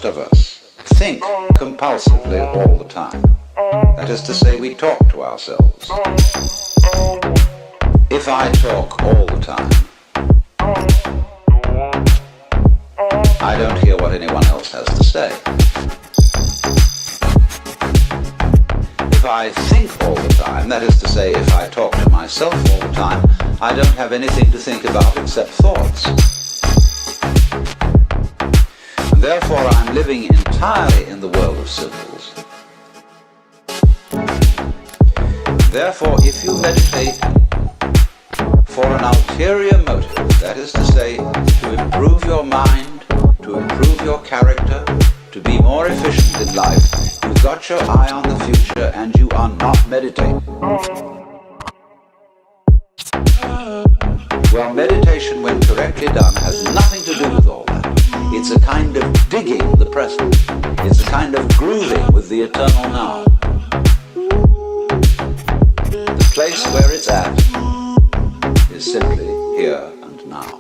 Most of us think compulsively all the time. That is to say, we talk to ourselves. If I talk all the time, I don't hear what anyone else has to say. If I think all the time, that is to say, if I talk to myself all the time, I don't have anything to think about except thoughts. And therefore, I'm living entirely in the world of symbols. Therefore, if you meditate for an ulterior motive, that is to say, to improve your mind, to improve your character, to be more efficient in life, you've got your eye on the future and you are not meditating. Well, meditation, when correctly done, has nothing to do with all that. It's a kind of digging the present. It's a kind of grooving with the eternal now. The place where it's at is simply here and now.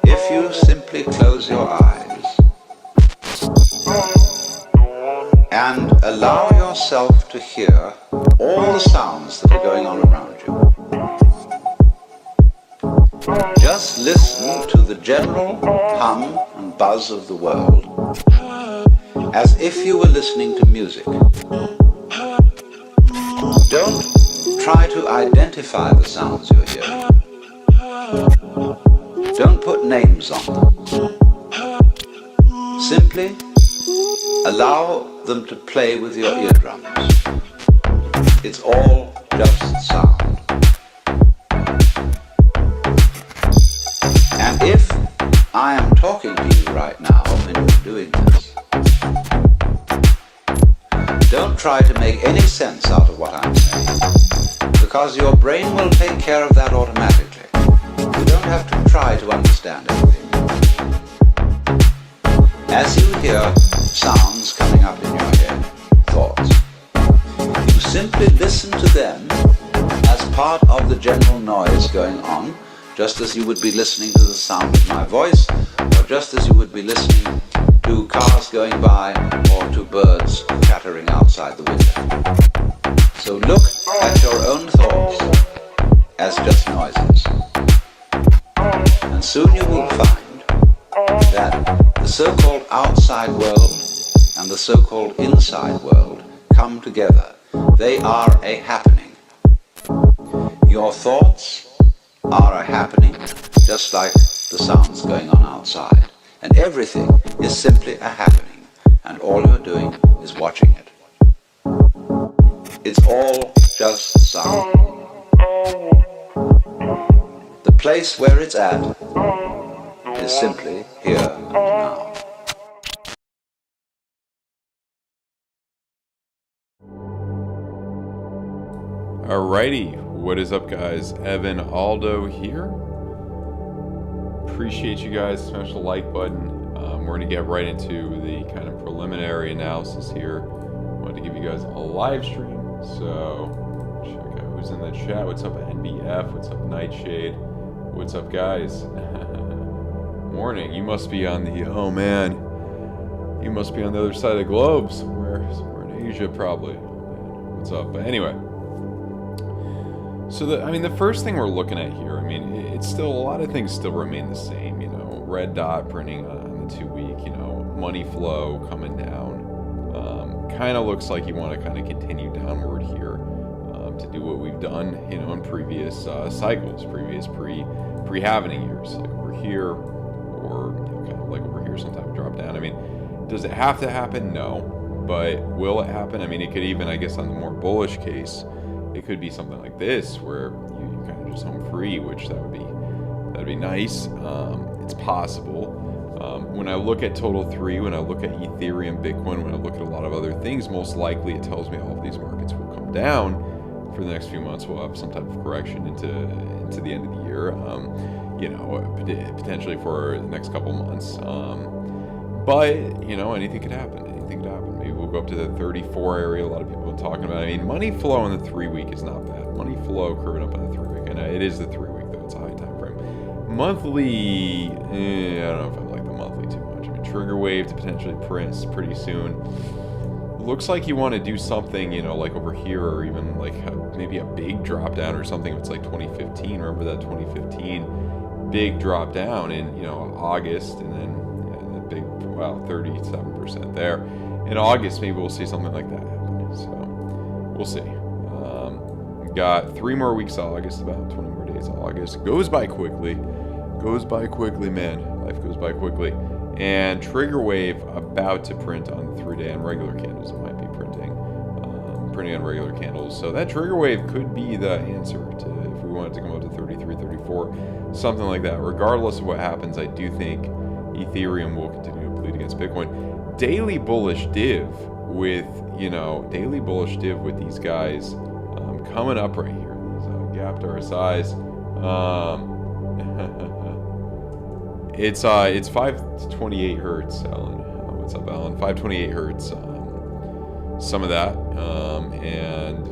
If you simply close your eyes and allow yourself to hear all the sounds that are going on around you, just listen to the general hum and buzz of the world as if you were listening to music. Don't try to identify the sounds you're hearing. Don't put names on them. Simply allow them to play with your eardrums. It's all just sound. And if I am talking to you right now and you're doing this, don't try to make any sense out of what I'm saying, because your brain will take care of that automatically. You don't have to try to understand anything. As you hear sounds coming up in your head, thoughts, you simply listen to them as part of the general noise going on, just as you would be listening to the sound of my voice, or just as you would be listening to cars going by or to birds chattering outside the window. So look at your own thoughts as just noises. And soon you will find that the so-called outside world and the so-called inside world come together. They are a happening. Your thoughts are a happening, just like the sounds going on outside. And everything is simply a happening, and all you're doing is watching it. It's all just sound. The place where it's at is simply here and now. Alrighty, what is up guys? Evan Aldo here. Appreciate you guys. Smash the like button. We're going to get right into the kind of preliminary analysis here. I wanted to give you guys a live stream, so check out who's in the chat. What's up NBF? What's up Nightshade? What's up guys? Morning. You must be on the, oh man, you must be on the other side of the globe, somewhere in Asia probably. What's up? But anyway, so the first thing we're looking at here, it's still, a lot of things still remain the same, red dot printing on the 2 week, money flow coming down. Kind of looks like you want to kind of continue downward here to do what we've done, in previous cycles, previous pre-halvening years, like over here, or kind of like over here, some type of drop down. Does it have to happen? No. But will it happen? It could even, I guess, on the more bullish case, it could be something like this, where you kind of just home free, which that'd be nice. It's possible. When I look at Total 3, when I look at Ethereum, Bitcoin, when I look at a lot of other things, most likely it tells me all of these markets will come down for the next few months. We'll have some type of correction into the end of the year, potentially for the next couple months. But, anything could happen. Maybe we'll go up to the 34 area. A lot of people have been talking about it. Money flow on the 3 week is not bad. Money flow curving up on the 3 week. And it is the 3 week, though. It's a high time frame. Monthly, I don't know if I like the monthly too much. trigger wave to potentially print pretty soon. Looks like you want to do something, you know, like over here, or even like maybe a big drop down or something. If it's like 2015, remember that 2015 big drop down in, you know, August, and then that big, wow, 37% there. In August, maybe we'll see something like that happen. So we'll see. Got 3 more weeks of August, about 20 more days of August. Goes by quickly. Goes by quickly, man. Life goes by quickly. And trigger wave about to print on the 3-day on regular candles. It might be printing on regular candles. So that trigger wave could be the answer to if we wanted to come up to 33, 34, something like that. Regardless of what happens, I do think Ethereum will continue to bleed against Bitcoin. Daily bullish div with, you know, these guys coming up right here. These gapped RSIs. It's 528 hertz, Alan. What's up, Alan? 528 hertz. Some of that, and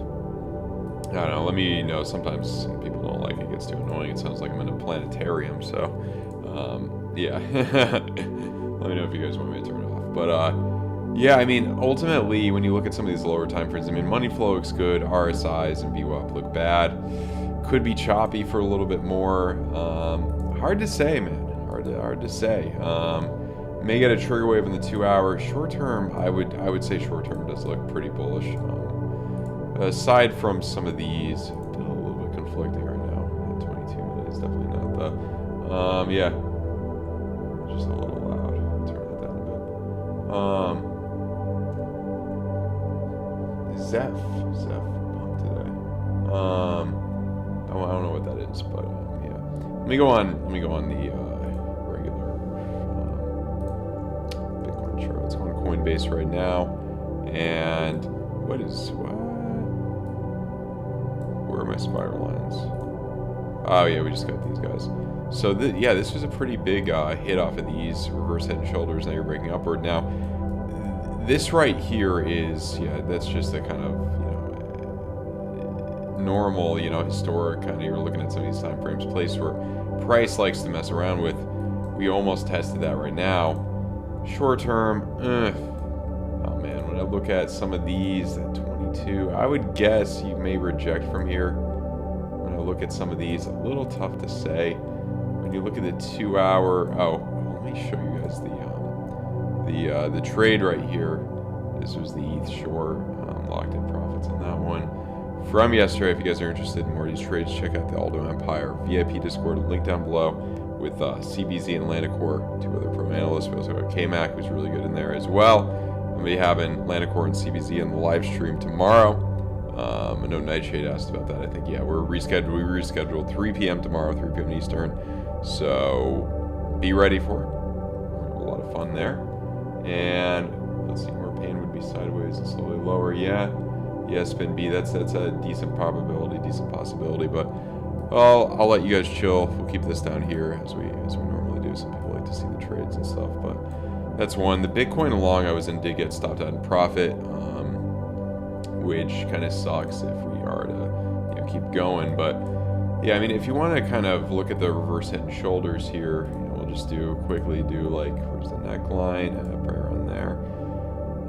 I don't know. Let me know. Sometimes people don't like it. It gets too annoying. It sounds like I'm in a planetarium. So, yeah. Let me know if you guys want me to turn it off. But yeah, I mean, ultimately, when you look at some of these lower time frames, I mean, money flow looks good. RSIs and VWAP look bad. Could be choppy for a little bit more. Hard to say, man. Hard to say. May get a trigger wave in the 2-hour. Short term, I would say short term does look pretty bullish. Aside from some of these, a little bit conflicting right now. At 22 minutes, definitely not the. Yeah, just a little loud. Turn that down a bit. Zeph pumped today. I don't know what that is, but yeah. Let me go on the. It's on Coinbase right now, and where are my spiral lines? Oh yeah, we just got these guys. So yeah, this was a pretty big hit off of these reverse head and shoulders. Now you're breaking upward. Now this right here is, yeah, that's just a kind of, you know, normal, you know, historic kind of, you're looking at some of these time frames, place where price likes to mess around with. We almost tested that right now. Short term, oh man, when I look at some of these at 22, I would guess you may reject from here. When I look at some of these, a little tough to say. When you look at the 2-hour, oh, let me show you guys the trade right here. This was the ETH short, locked in profits on that one from yesterday. If you guys are interested in more of these trades, check out the Aldo Empire VIP Discord, link down below. With CBZ and Landicore, 2 other pro analysts. We also got KMAC, who's really good in there as well. We'll be having Landicore and CBZ on the live stream tomorrow. I know Nightshade asked about that. I think, yeah, we rescheduled 3 p.m. tomorrow, 3 p.m. Eastern. So be ready for it. A lot of fun there. And let's see, more pain would be sideways and slowly lower. Yeah, spin B. That's a decent probability, decent possibility, but. I'll let you guys chill. We'll keep this down here as we normally do. Some people like to see the trades and stuff, but that's one. The Bitcoin along I was in did get stopped out in profit, which kind of sucks if we are to, you know, keep going. But yeah, I mean, if you want to kind of look at the reverse head and shoulders here, you know, we'll just quickly do like, where's the neckline? Right around there.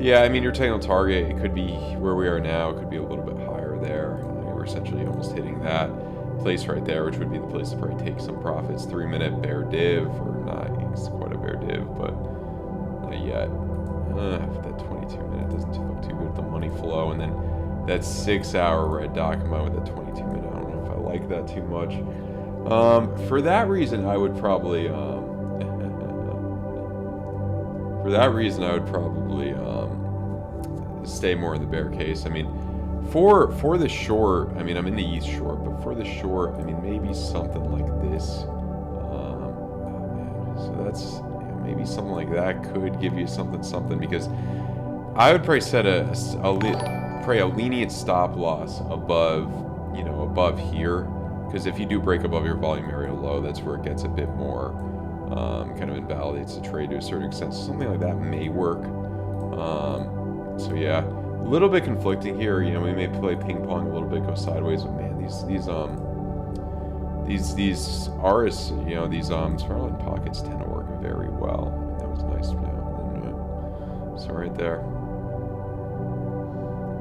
Yeah, I mean, your technical target, it could be where we are now. It could be a little bit higher there. I mean, we're essentially almost hitting that place right there, which would be the place to probably take some profits. 3-minute bear div, or not, it's quite a bear div, but not yet. That 22-minute doesn't look too good with the money flow, and then that 6-hour red dot come out with that 22-minute. I don't know if I like that too much. For that reason, I would probably stay more in the bear case. I mean, for the short, I mean, I'm in the ETH short, but for the short, I mean, maybe something like this. Oh man, so that's, you know, maybe something like that could give you something, because I would probably set a lenient stop loss above here, because if you do break above your volume area low, that's where it gets a bit more kind of invalidates the trade to a certain extent. So something like that may work. So yeah. A little bit conflicting here, you know, we may play ping pong a little bit, go sideways, but man, these RS, you know, these Sparline pockets tend to work very well. I mean, that was nice, you know. So right there.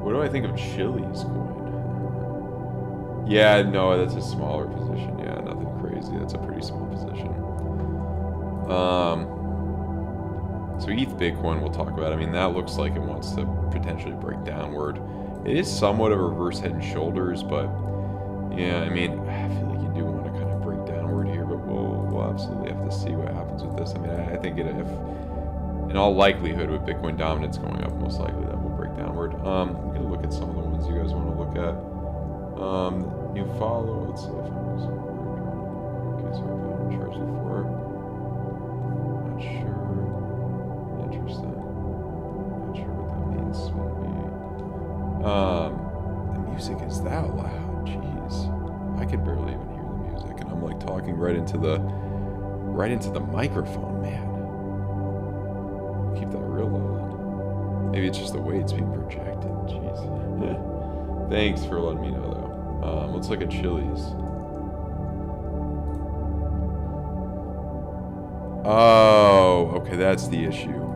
What do I think of Chili's coin? Yeah, no, that's a smaller position. Yeah, nothing crazy. That's a pretty small position. So ETH Bitcoin we'll talk about. I mean, that looks like it wants to potentially break downward. It is somewhat of a reverse head and shoulders, but yeah, I mean, I feel like you do want to kind of break downward here, but we'll absolutely have to see what happens with this. I mean, I think if in all likelihood with Bitcoin dominance going up, most likely that will break downward. I'm gonna look at some of the ones you guys want to look at. New follow. Let's see if I was okay. So I've been charged before. Not sure. Interesting. Not sure what that means. The music is that loud. Jeez, I could barely even hear the music, and I'm like talking right into the microphone, man. Keep that real low then. Maybe it's just the way it's being projected. Jeez. Thanks for letting me know though. Let's look at Chili's. Oh, okay, that's the issue.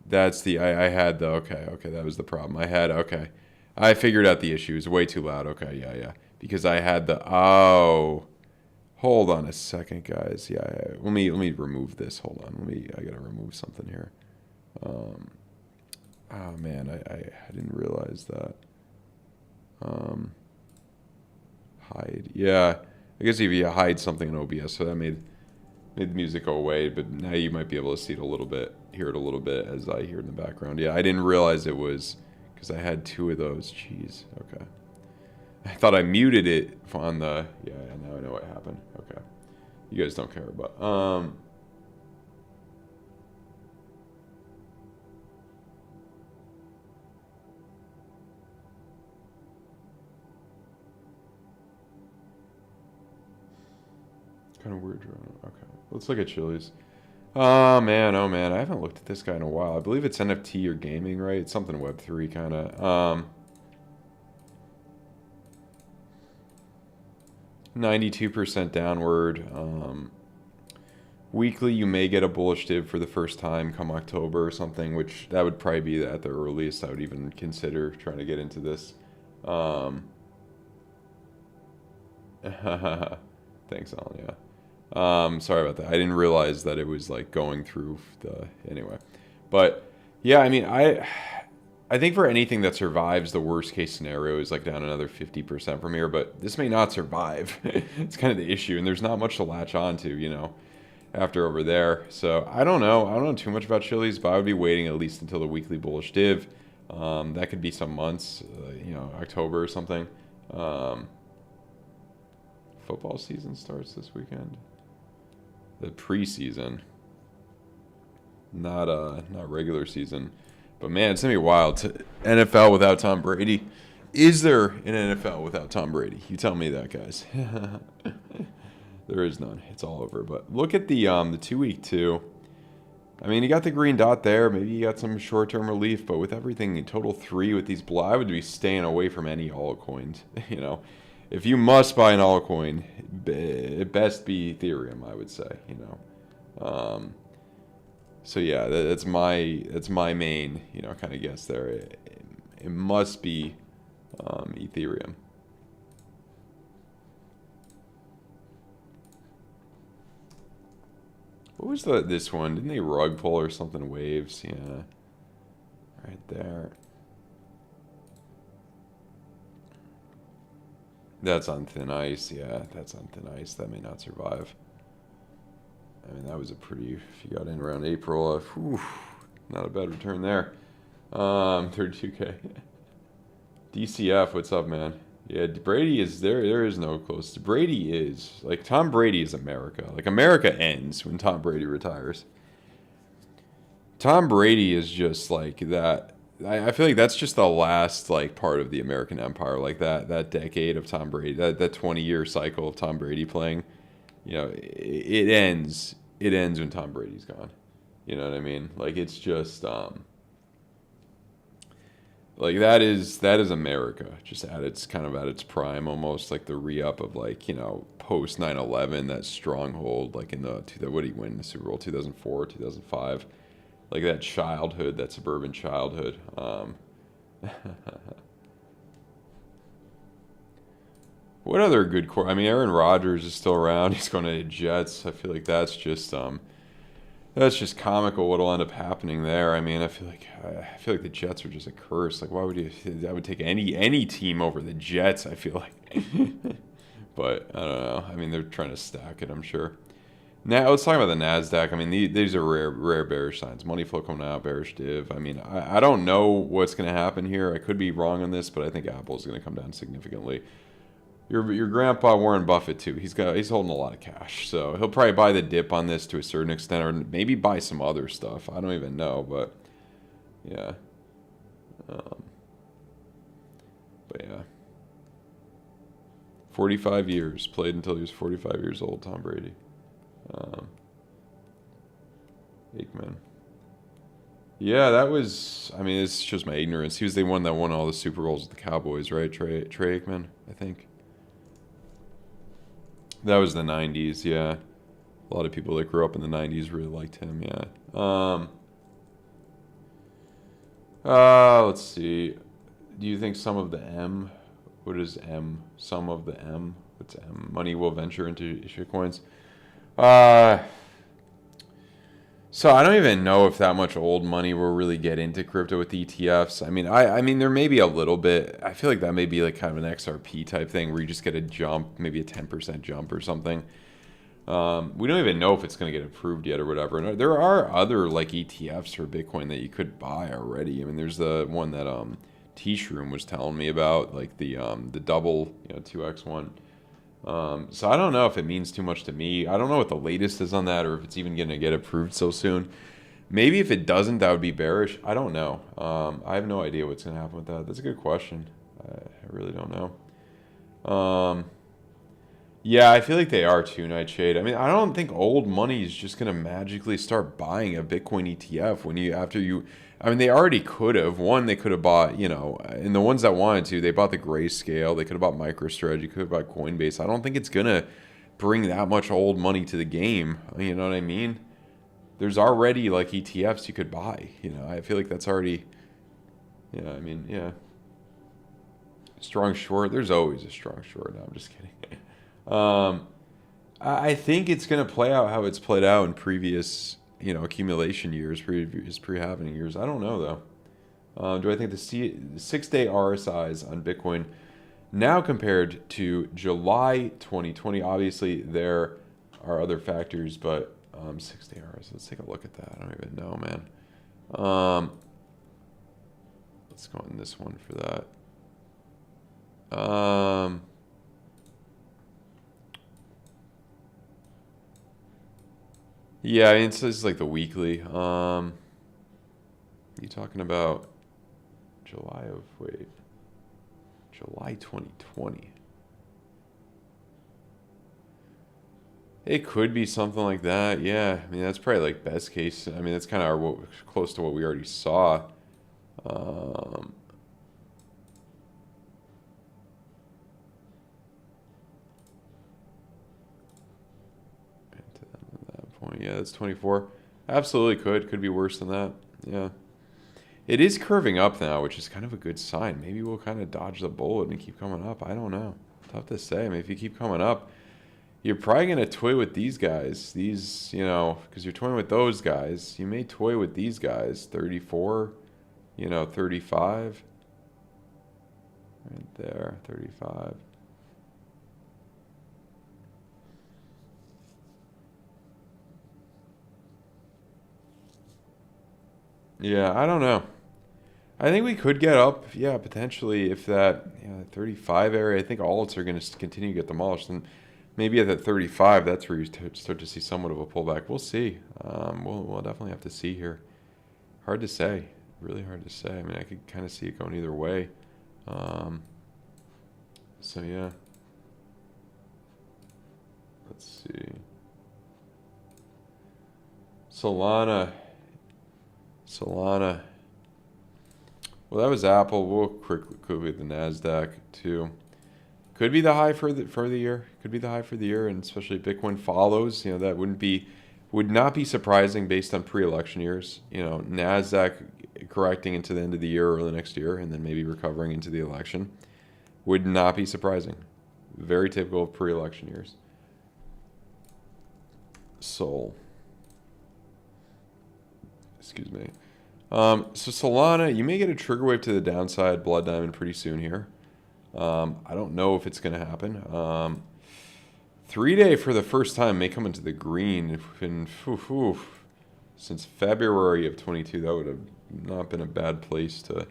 That's the I had the okay, that was the problem. I figured out the issue. It's way too loud. Okay, yeah. Because I had the hold on a second, guys. Yeah. Let me remove this. Hold on. I gotta remove something here. Oh man, I didn't realize that. Hide. Yeah, I guess if you hide something in OBS, so that made the music go away, but now you might be able to see it a little bit, hear it a little bit as I hear it in the background. Yeah, I didn't realize it was because I had two of those. Jeez. Okay. I thought I muted it on the. Yeah. Now I know what happened. Okay. You guys don't care, but kind of weird drawing. Okay, let's look at Chili's. Oh man, I haven't looked at this guy in a while. I believe it's NFT or gaming, right? It's something Web3 kind of. 92% downward. Weekly, you may get a bullish div for the first time come October or something, which that would probably be at the earliest I would even consider trying to get into this. Thanks, Alan. Yeah. Sorry about that. I didn't realize that it was like going through the anyway. But yeah, I mean, I think for anything that survives, the worst case scenario is like down another 50% from here. But this may not survive. It's kind of the issue, and there's not much to latch onto, you know, after over there. So I don't know. I don't know too much about Chili's, but I would be waiting at least until the weekly bullish div. That could be some months, you know, October or something. Football season starts this weekend. The preseason, not regular season, but man, it's gonna be wild. NFL without Tom Brady. Is there an NFL without Tom Brady? You tell me that, guys. There is none. It's all over. But look at the 2-week two. I mean, you got the green dot there. Maybe you got some short-term relief, but with everything in total 3 with these I would be staying away from any altcoins. You know. If you must buy an altcoin, it best be Ethereum, I would say, you know. So yeah, that's my main, you know, kind of guess there. It must be Ethereum. What was this one? Didn't they rug pull or something? Waves, yeah, right there. That's on thin ice, yeah, that's on thin ice. That may not survive. I mean, that was a pretty, if you got in around April, not a bad return there. 32K. DCF, what's up, man? Yeah, Brady is, there is no close. Brady is, like, Tom Brady is America. Like, America ends when Tom Brady retires. Tom Brady is just like that. I feel like that's just the last like part of the American empire, like that decade of Tom Brady, that 20-year cycle of Tom Brady playing. You know, it ends when Tom Brady's gone. You know what I mean? Like it's just like that is America, just at its kind of at its prime, almost like the re-up of like, you know, post 9/11, that stronghold, like in the what did he win the Super Bowl 2004, 2005. like that childhood, that suburban childhood. What other good core? I mean, Aaron Rodgers is still around. He's going to the Jets. I feel like that's just comical. What'll end up happening there? I mean, I feel like the Jets are just a curse. Like, why would you? I would take any team over the Jets. I feel like, but I don't know. I mean, they're trying to stack it, I'm sure. Now let's talk about the Nasdaq. I mean, these are rare bearish signs. Money flow coming out, bearish div. I mean, I don't know what's going to happen here. I could be wrong on this, but I think Apple's going to come down significantly. Your grandpa Warren Buffett too. He's holding a lot of cash, so he'll probably buy the dip on this to a certain extent, or maybe buy some other stuff. I don't even know, but yeah, but yeah. 45 years played until he was 45 years old. Tom Brady, Aikman. Yeah, that was. I mean, this shows my ignorance. He was the one that won all the Super Bowls with the Cowboys, right? Trey Aikman, I think. That was the 90s, yeah. A lot of people that grew up in the 90s really liked him, yeah. Let's see. Do you think some of the M, what is M? Some of the M, what's M? Money will venture into shitcoins? So I don't even know if that much old money will really get into crypto with ETFs. I mean, there may be a little bit. I feel like that may be like kind of an XRP type thing where you just get a jump, maybe a 10% jump or something. We don't even know if it's going to get approved yet or whatever. And there are other like ETFs for Bitcoin that you could buy already. I mean, there's the one that T-Shroom was telling me about, like the double, 2x one. So I don't know if it means too much to me. I don't know what the latest is on that, or if it's even going to get approved so soon. Maybe if it doesn't, that would be bearish. I don't know. I have no idea what's going to happen with that. That's a good question. I really don't know. Yeah, I feel like they are too, Nightshade. I mean, I don't think old money is just going to magically start buying a Bitcoin ETF I mean, they already could have. One, they could have bought, and the ones that wanted to, they bought the Grayscale. They could have bought MicroStrategy, could have bought Coinbase. I don't think it's going to bring that much old money to the game. You know what I mean? There's already, like, ETFs you could buy. I feel like that's already, yeah. Strong short. There's always a strong short. No, I'm just kidding. I think it's going to play out how it's played out in previous accumulation years, previous pre-halving years. I don't know, though. Do I think the 6-day RSIs on Bitcoin now compared to July 2020, obviously there are other factors, but 6-day RSIs, let's take a look at that. I don't even know, man. Let's go on this one for that. Yeah, I mean, this is like the weekly. You talking about July 2020. It could be something like that. Yeah, I mean, that's probably like best case. I mean, that's kind of close to what we already saw. Yeah, that's 24. Absolutely could be worse than that. Yeah. It is curving up now, which is kind of a good sign. Maybe we'll kind of dodge the bullet and keep coming up. I don't know. Tough to say. I mean, if you keep coming up, you're probably going to toy with these guys. These, because you're toying with those guys. You may toy with these guys. 34, 35. Right there, 35. Yeah, I don't know. I think we could get up, yeah, potentially if that 35 area. I think alts are going to continue to get demolished, and maybe at that 35, that's where you start to see somewhat of a pullback. We'll see. We'll definitely have to see here. Hard to say, really hard to say. I mean, I could kind of see it going either way. So yeah, let's see. Solana. Well, that was Apple. We'll quickly at the Nasdaq too. Could be the high for the year. Could be the high for the year, and especially if Bitcoin follows. That wouldn't be Would not be surprising based on pre-election years. You know, Nasdaq correcting into the end of the year or early next year, and then maybe recovering into the election. Would not be surprising. Very typical of pre-election years. Sol. Excuse me. So Solana, you may get a trigger wave to the downside, blood diamond, pretty soon here. I don't know if it's going to happen. 3-day for the first time may come into the green since February of 22. That would have not been a bad place to.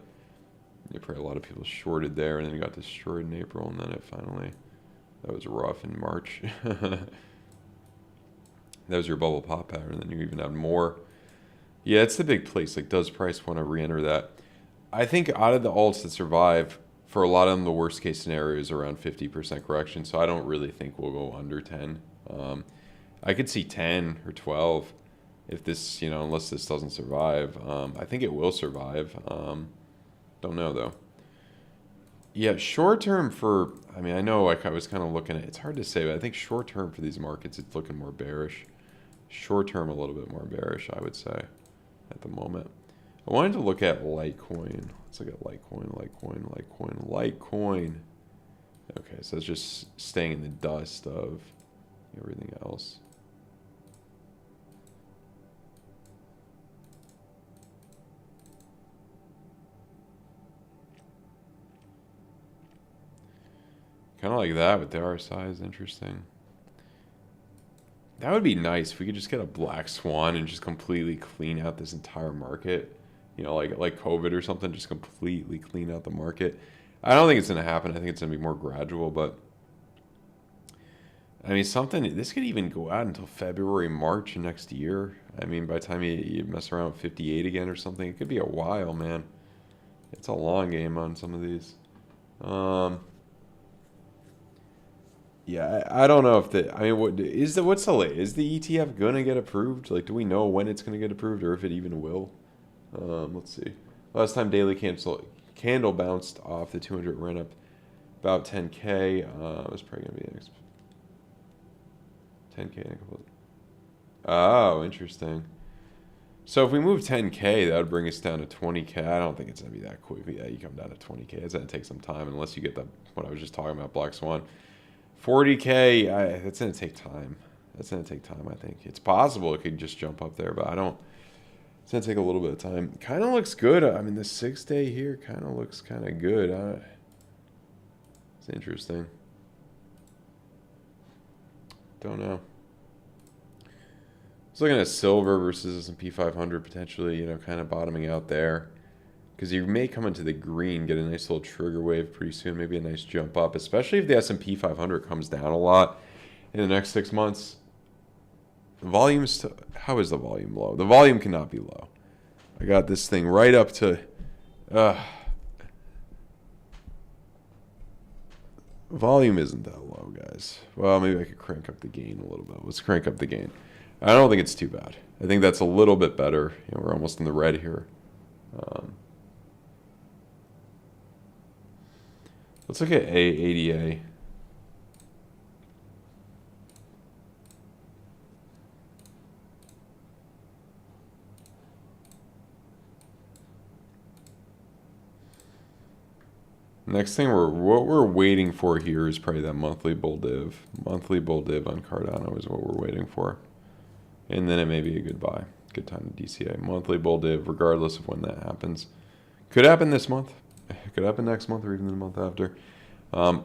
Probably a lot of people shorted there, and then it got destroyed in April, and then it finally. That was rough in March. That was your bubble pop pattern, and then you even had more. Yeah, it's the big place. Like, does price want to re-enter that? I think out of the alts that survive, for a lot of them, the worst case scenario is around 50% correction. So I don't really think we'll go under 10. I could see 10 or 12 if this, you know, unless this doesn't survive. I think it will survive. Don't know though. Yeah, short term for, I mean, I know like I was kind of looking at, it's hard to say, but I think short term for these markets, it's looking more bearish. Short term, a little bit more bearish, I would say, at the moment. I wanted to look at Litecoin. Let's look at Litecoin. Okay, so it's just staying in the dust of everything else. Kind of like that with the RSI is interesting. That would be nice if we could just get a black swan and just completely clean out this entire market. You know, like COVID or something, just completely clean out the market. I don't think it's going to happen. I think it's going to be more gradual, but I mean, this could even go out until February, March next year. I mean, by the time you mess around with 58 again or something, it could be a while, man. It's a long game on some of these. Yeah, I don't know if what's the late? Is the ETF gonna get approved? Like, do we know when it's gonna get approved or if it even will? Let's see. Last time daily candle bounced off the 200, ran up about 10K. It's probably gonna be next 10K in a couple. Oh, interesting. So if we move 10K, that would bring us down to 20K. I don't think it's gonna be that quick. Yeah, you come down to 20K. It's gonna take some time unless you get what I was just talking about, Black Swan. 40K, that's going to take time. That's going to take time, I think. It's possible it could just jump up there, but I don't. It's going to take a little bit of time. Kind of looks good. I mean, the 6-day here kind of looks kind of good. It's interesting. Don't know. I was looking at silver versus S&P 500 potentially, you know, kind of bottoming out there. Because you may come into the green, get a nice little trigger wave pretty soon, maybe a nice jump up, especially if the S&P 500 comes down a lot in the next 6 months. The volume's, how is the volume low? The volume cannot be low. I got this thing right up to, volume isn't that low, guys. Well, maybe I could crank up the gain a little bit. Let's crank up the gain. I don't think it's too bad. I think that's a little bit better. You know, we're almost in the red here. Let's look at ADA. Next thing what we're waiting for here is probably that monthly bull div. Monthly bull div on Cardano is what we're waiting for. And then it may be a good buy. Good time to DCA. Monthly bull div, regardless of when that happens. Could happen this month. Could happen next month or even the month after.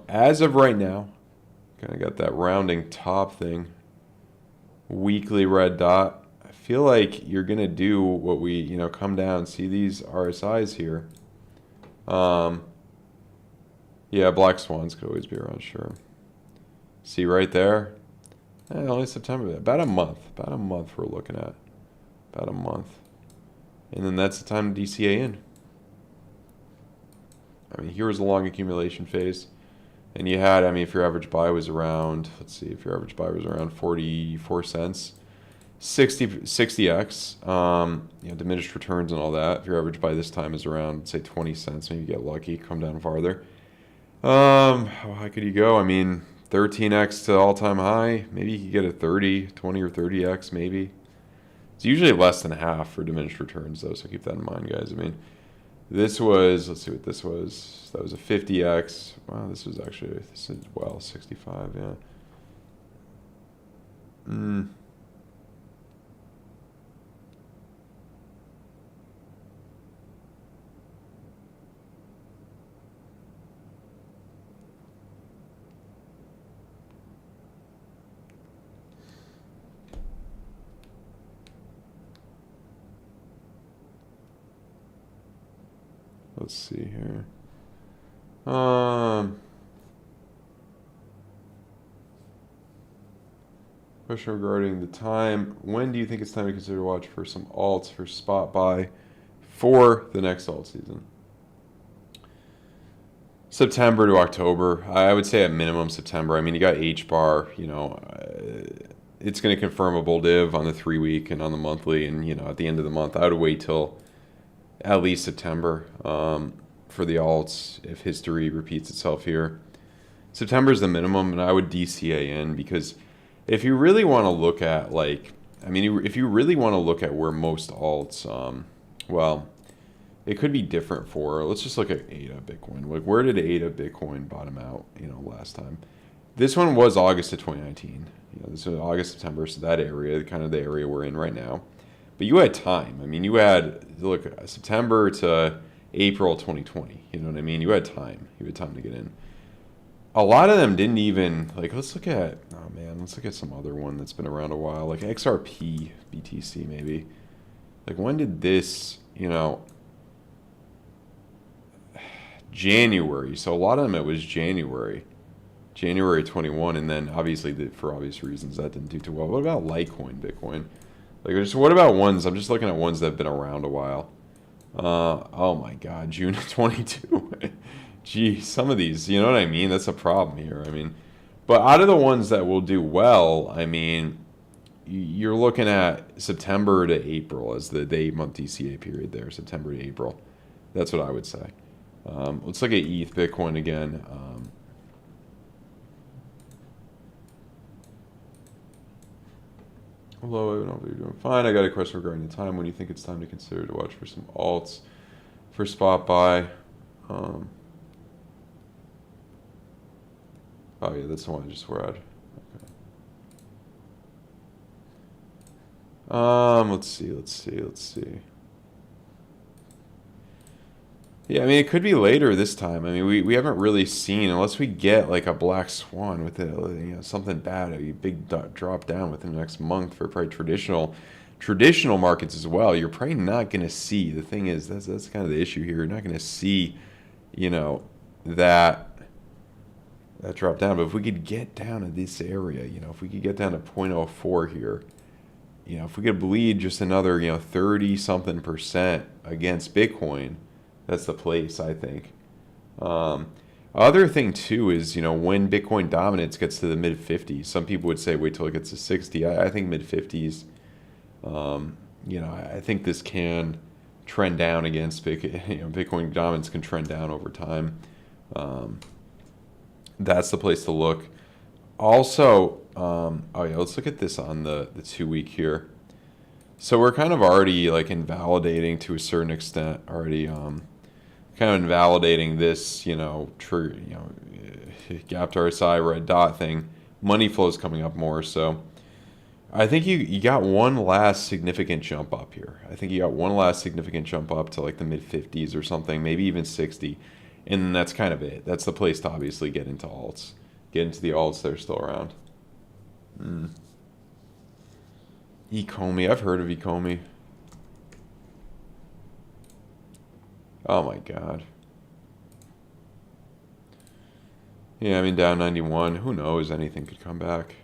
As of right now, kind of got that rounding top thing. Weekly red dot. I feel like you're going to do what we, you know, come down, see these RSIs here. Yeah, black swans could always be around, sure. See right there? Only September. About a month. About a month we're looking at. About a month. And then that's the time to DCA in. I mean, here was a long accumulation phase. And you had, I mean, if your average buy was around, let's see, if your average buy was around 44 cents, 60x, you know, diminished returns and all that. If your average buy this time is around, say, 20 cents, maybe you get lucky, come down farther. How high could you go? I mean, 13x to all-time high. Maybe you could get a 20 or 30x, maybe. It's usually less than half for diminished returns, though, so keep that in mind, guys. I mean, this was, let's see what this was. That was a 50x. Wow, this was actually, this is, well, 65, yeah. Let's see here. Question regarding the time. When do you think it's time to consider watch for some alts for spot buy for the next alt season? September to October. I would say at minimum September. I mean, you got H bar, you know, it's going to confirm a bull div on the 3-week and on the monthly, and, you know, at the end of the month, I would wait till at least September for the alts if history repeats itself here. September is the minimum, and I would DCA in, because if you really want to look at, like, I mean, if you really want to look at where most alts, well, it could be different for, let's just look at ADA Bitcoin. Like, where did ADA Bitcoin bottom out, you know, last time? This one was August of 2019. You know, this was August, September, so that area, kind of the area we're in right now. But you had time. I mean, you had, look, September to April 2020. You know what I mean? You had time. You had time to get in. A lot of them didn't even, like, let's look at, oh man, let's look at some other one that's been around a while. Like XRP, BTC maybe. Like, when did this, you know, January. So a lot of them, it was January 21. And then obviously, for obvious reasons, that didn't do too well. What about Litecoin, Bitcoin? Like, just, what about ones? I'm just looking at ones that have been around a while. Oh my God, June of 22. Gee, some of these, you know what I mean? That's a problem here. I mean, but out of the ones that will do well, I mean, you're looking at September to April as the 8-month DCA period there, September to April. That's what I would say. Let's look at ETH, Bitcoin again. Hello, I don't know if you're doing fine. I got a question regarding the time. When do you think it's time to consider to watch for some alts for spot buy? Oh yeah, that's the one I just read. Okay. Let's see. Yeah, I mean, it could be later this time. I mean, we haven't really seen, unless we get like a black swan with it, you know, something bad, a big drop down within the next month for probably traditional markets as well. You're probably not going to see. The thing is, that's kind of the issue here. You're not going to see, you know, that drop down. But if we could get down to this area, you know, if we could get down to 0.04 here, you know, if we could bleed just another, you know, 30-something% against Bitcoin. That's the place, I think. Other thing, too, is, you know, when Bitcoin dominance gets to the mid-50s, some people would say wait till it gets to 60. I think mid-50s, you know, I think this can trend down against Bitcoin. You know, Bitcoin dominance can trend down over time. That's the place to look. Also, oh yeah, let's look at this on the 2-week here. So we're kind of already, like, invalidating to a certain extent already, kind of invalidating this, you know, gap to RSI, red dot thing. Money flow is coming up more, so I think you got one last significant jump up here. I think you got one last significant jump up to like the mid-50s or something, maybe even 60, and that's kind of it. That's the place to obviously get into alts, get into the alts that are still around. Ecomi, I've heard of Ecomi. Oh my God. Yeah, I mean, down 91. Who knows? Anything could come back.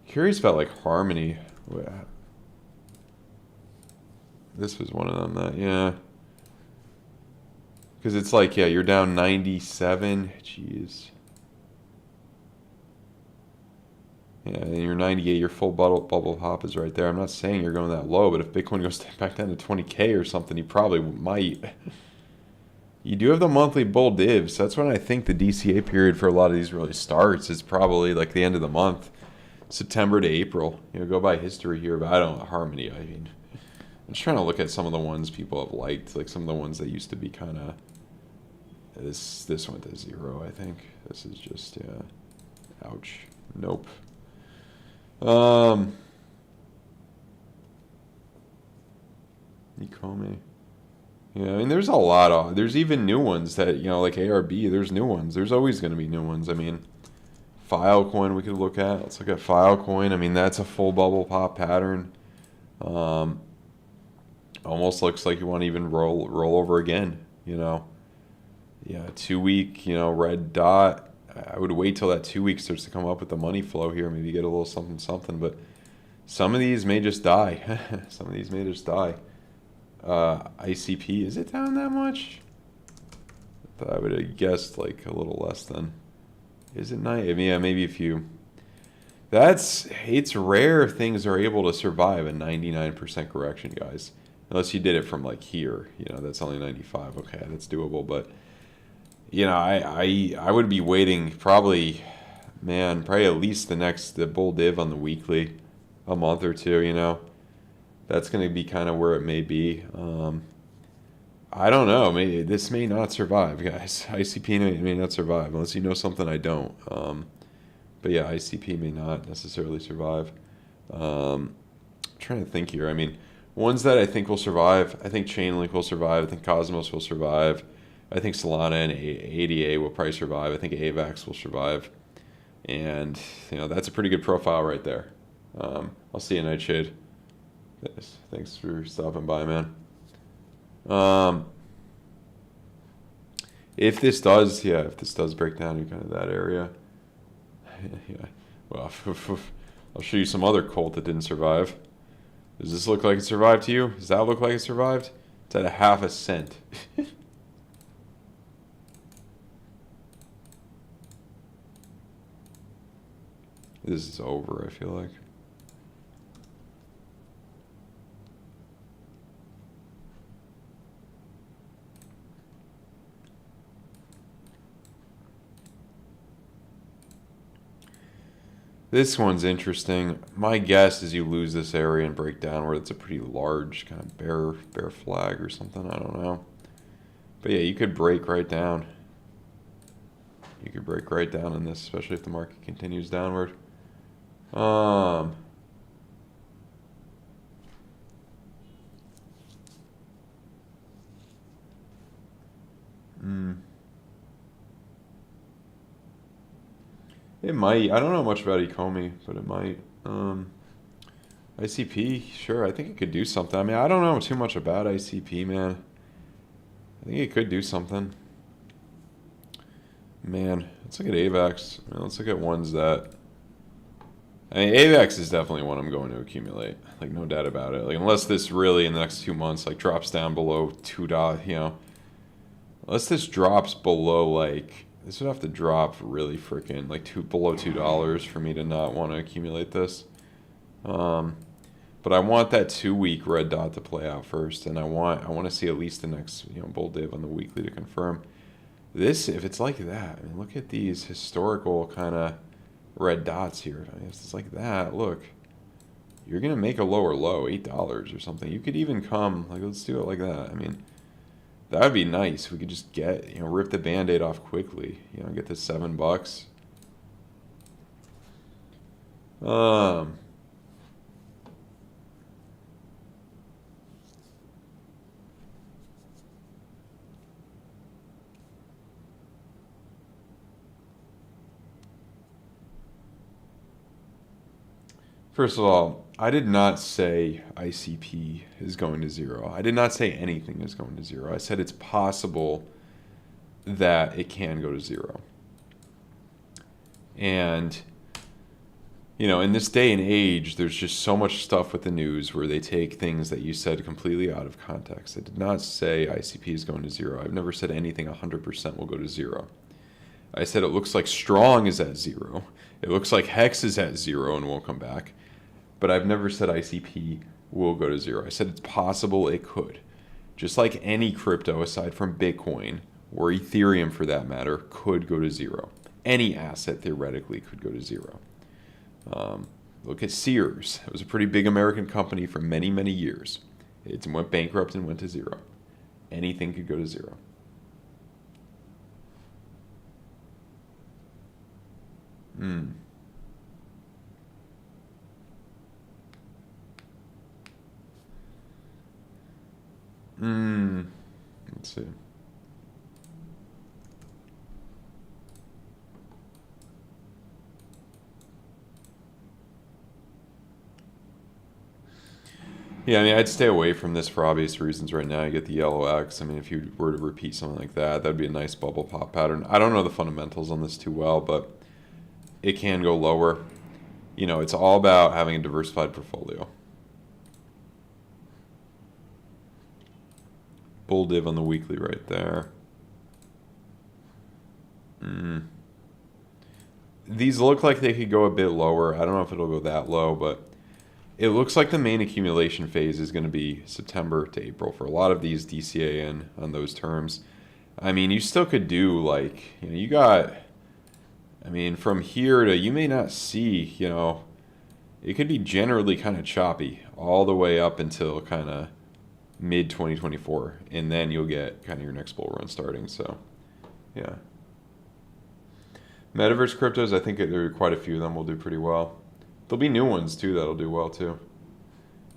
Curious about like Harmony. This was one of them that, yeah. Because it's like, yeah, you're down 97. Jeez. Yeah, and you're 98. Your full bubble hop is right there. I'm not saying you're going that low, but if Bitcoin goes back down to 20K or something, you probably might. You do have the monthly bull divs. That's when I think the DCA period for a lot of these really starts. It's probably like the end of the month. September to April. Go by history here, but I don't Harmony. I mean, I'm just trying to look at some of the ones people have liked, like some of the ones that used to be kind of. This went to 0, I think. This is just ouch. Nope. Nikome. Yeah, I mean, there's a lot of. There's even new ones that like ARB. There's new ones. There's always going to be new ones. I mean, Filecoin we could look at. Let's look at Filecoin. I mean, that's a full bubble pop pattern. Almost looks like you want to even roll over again. Yeah, 2 week. Red dot. I would wait till that 2 weeks starts to come up with the money flow here. Maybe get a little something. But some of these may just die. Some of these may just die. ICP, is it down that much? I would have guessed like a little less than. Is it not? I mean, yeah, maybe if you. It's rare if things are able to survive a 99% correction, guys. Unless you did it from like here, that's only 95. Okay, that's doable. But I would be waiting probably at least the bull div on the weekly, a month or two. That's going to be kind of where it may be. I don't know. Maybe this may not survive, guys. ICP may not survive unless you know something I don't. But yeah, ICP may not necessarily survive. I'm trying to think here. I mean, ones that I think will survive. I think Chainlink will survive. I think Cosmos will survive. I think Solana and ADA will probably survive. I think AVAX will survive. And that's a pretty good profile right there. I'll see you, Nightshade. Thanks for stopping by, man. If this does break down in kind of that area, yeah. Well, I'll show you some other cult that didn't survive. Does this look like it survived to you? Does that look like it survived? It's at 0.5 cent. This is over, I feel like. This one's interesting. My guess is you lose this area and break down where it's a pretty large kind of bear flag or something. I don't know. But yeah, you could break right down. You could break right down in this, especially if the market continues downward. It might. I don't know much about Ecomi, but it might. ICP, sure. I think it could do something. I mean, I don't know too much about ICP, man. I think it could do something. Man, let's look at AVAX. I mean, let's look at ones that. I mean, AVAX is definitely one I'm going to accumulate. Like, no doubt about it. Like, unless this really in the next 2 months like drops down below unless this drops below like. This would have to drop really freaking like below $2 for me to not want to accumulate this. But I want that 2 week red dot to play out first, and I want to see at least the next bull div on the weekly to confirm. This, if it's like that, I mean, look at these historical kind of red dots here. I mean, if it's like that, look, you're gonna make a lower low, $8 or something. You could even come like, let's do it like that. I mean. That would be nice. We could just get, rip the Band-Aid off quickly. Get this $7. First of all, I did not say ICP is going to 0. I did not say anything is going to 0. I said it's possible that it can go to 0. And, in this day and age, there's just so much stuff with the news where they take things that you said completely out of context. I did not say ICP is going to 0. I've never said anything 100% will go to 0. I said it looks like Strong is at 0. It looks like Hex is at 0 and won't come back. But I've never said ICP will go to 0. I said it's possible it could. Just like any crypto aside from Bitcoin, or Ethereum for that matter, could go to 0. Any asset theoretically could go to 0. Look at Sears. It was a pretty big American company for many, many years. It went bankrupt and went to zero. Anything could go to zero. Let's see. Yeah, I mean, I'd stay away from this for obvious reasons right now. You get the yellow X. I mean, if you were to repeat something like that, that'd be a nice bubble pop pattern. I don't know the fundamentals on this too well, but it can go lower. You know, it's all about having a diversified portfolio. Bull div on the weekly right there. These look like they could go a bit lower. I don't know if it'll go that low, but it looks like the main accumulation phase is going to be September to April for a lot of these DCAN on those terms. I mean, you still could do like, you know, you got, I mean, from here to, you may not see, you know, it could be generally kind of choppy all the way up until kind of mid 2024, and then you'll get kind of your next bull run starting. So, yeah. Metaverse cryptos, I think there are quite a few of them will do pretty well. There'll be new ones too that'll do well too.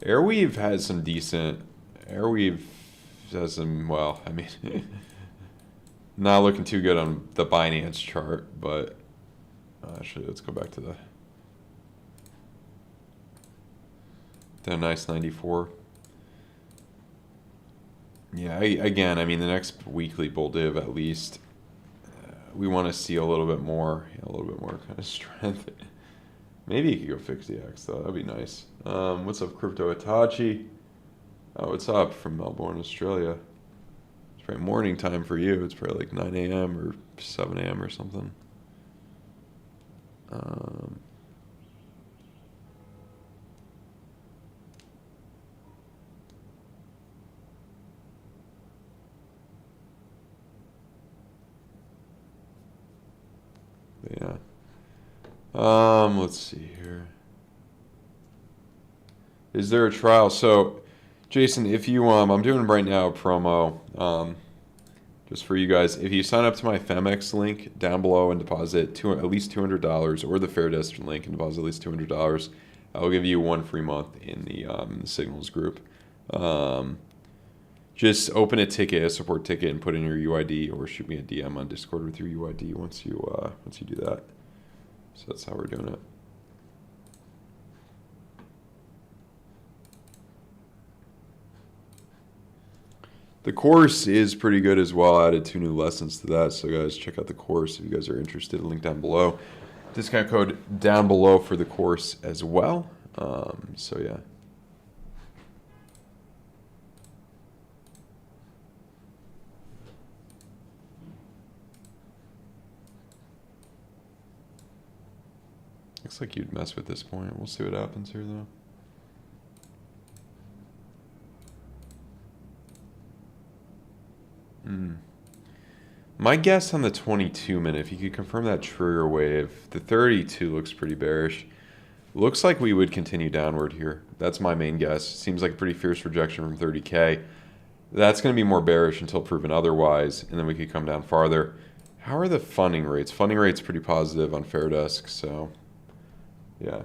Airweave has some decent. Airweave has some. Well, I mean, not looking too good on the Binance chart, but actually, let's go back to the nice 94. Yeah, again, I mean, the next weekly bull div at least, we want to see a little bit more kind of strength. Maybe you could go fix the X though. That'd be nice. What's up, Crypto Itachi? Oh, what's up from Melbourne, Australia? It's probably morning time for you. It's probably like 9 a.m. or 7 a.m. or something. Yeah. Let's see here. Is there a trial? So, Jason, if you I'm doing right now a promo, just for you guys. If you sign up to my FAIRDESK link down below and deposit at least $200, or the FAIRDESK link and deposit at least $200, I'll give you 1 free month in the Signals group. Just open a support ticket, and put in your UID, or shoot me a DM on Discord with your UID once you do that. So that's how we're doing it. The course is pretty good as well. I added 2 new lessons to that. So guys, check out the course if you guys are interested. Link down below. Discount code down below for the course as well. So yeah. Looks like you'd mess with this point. We'll see what happens here, though. My guess on the 22-minute, if you could confirm that trigger wave, the 32 looks pretty bearish. Looks like we would continue downward here. That's my main guess. Seems like a pretty fierce rejection from 30K. That's going to be more bearish until proven otherwise, and then we could come down farther. How are the funding rates? Funding rates pretty positive on FAIRDESK, so yeah.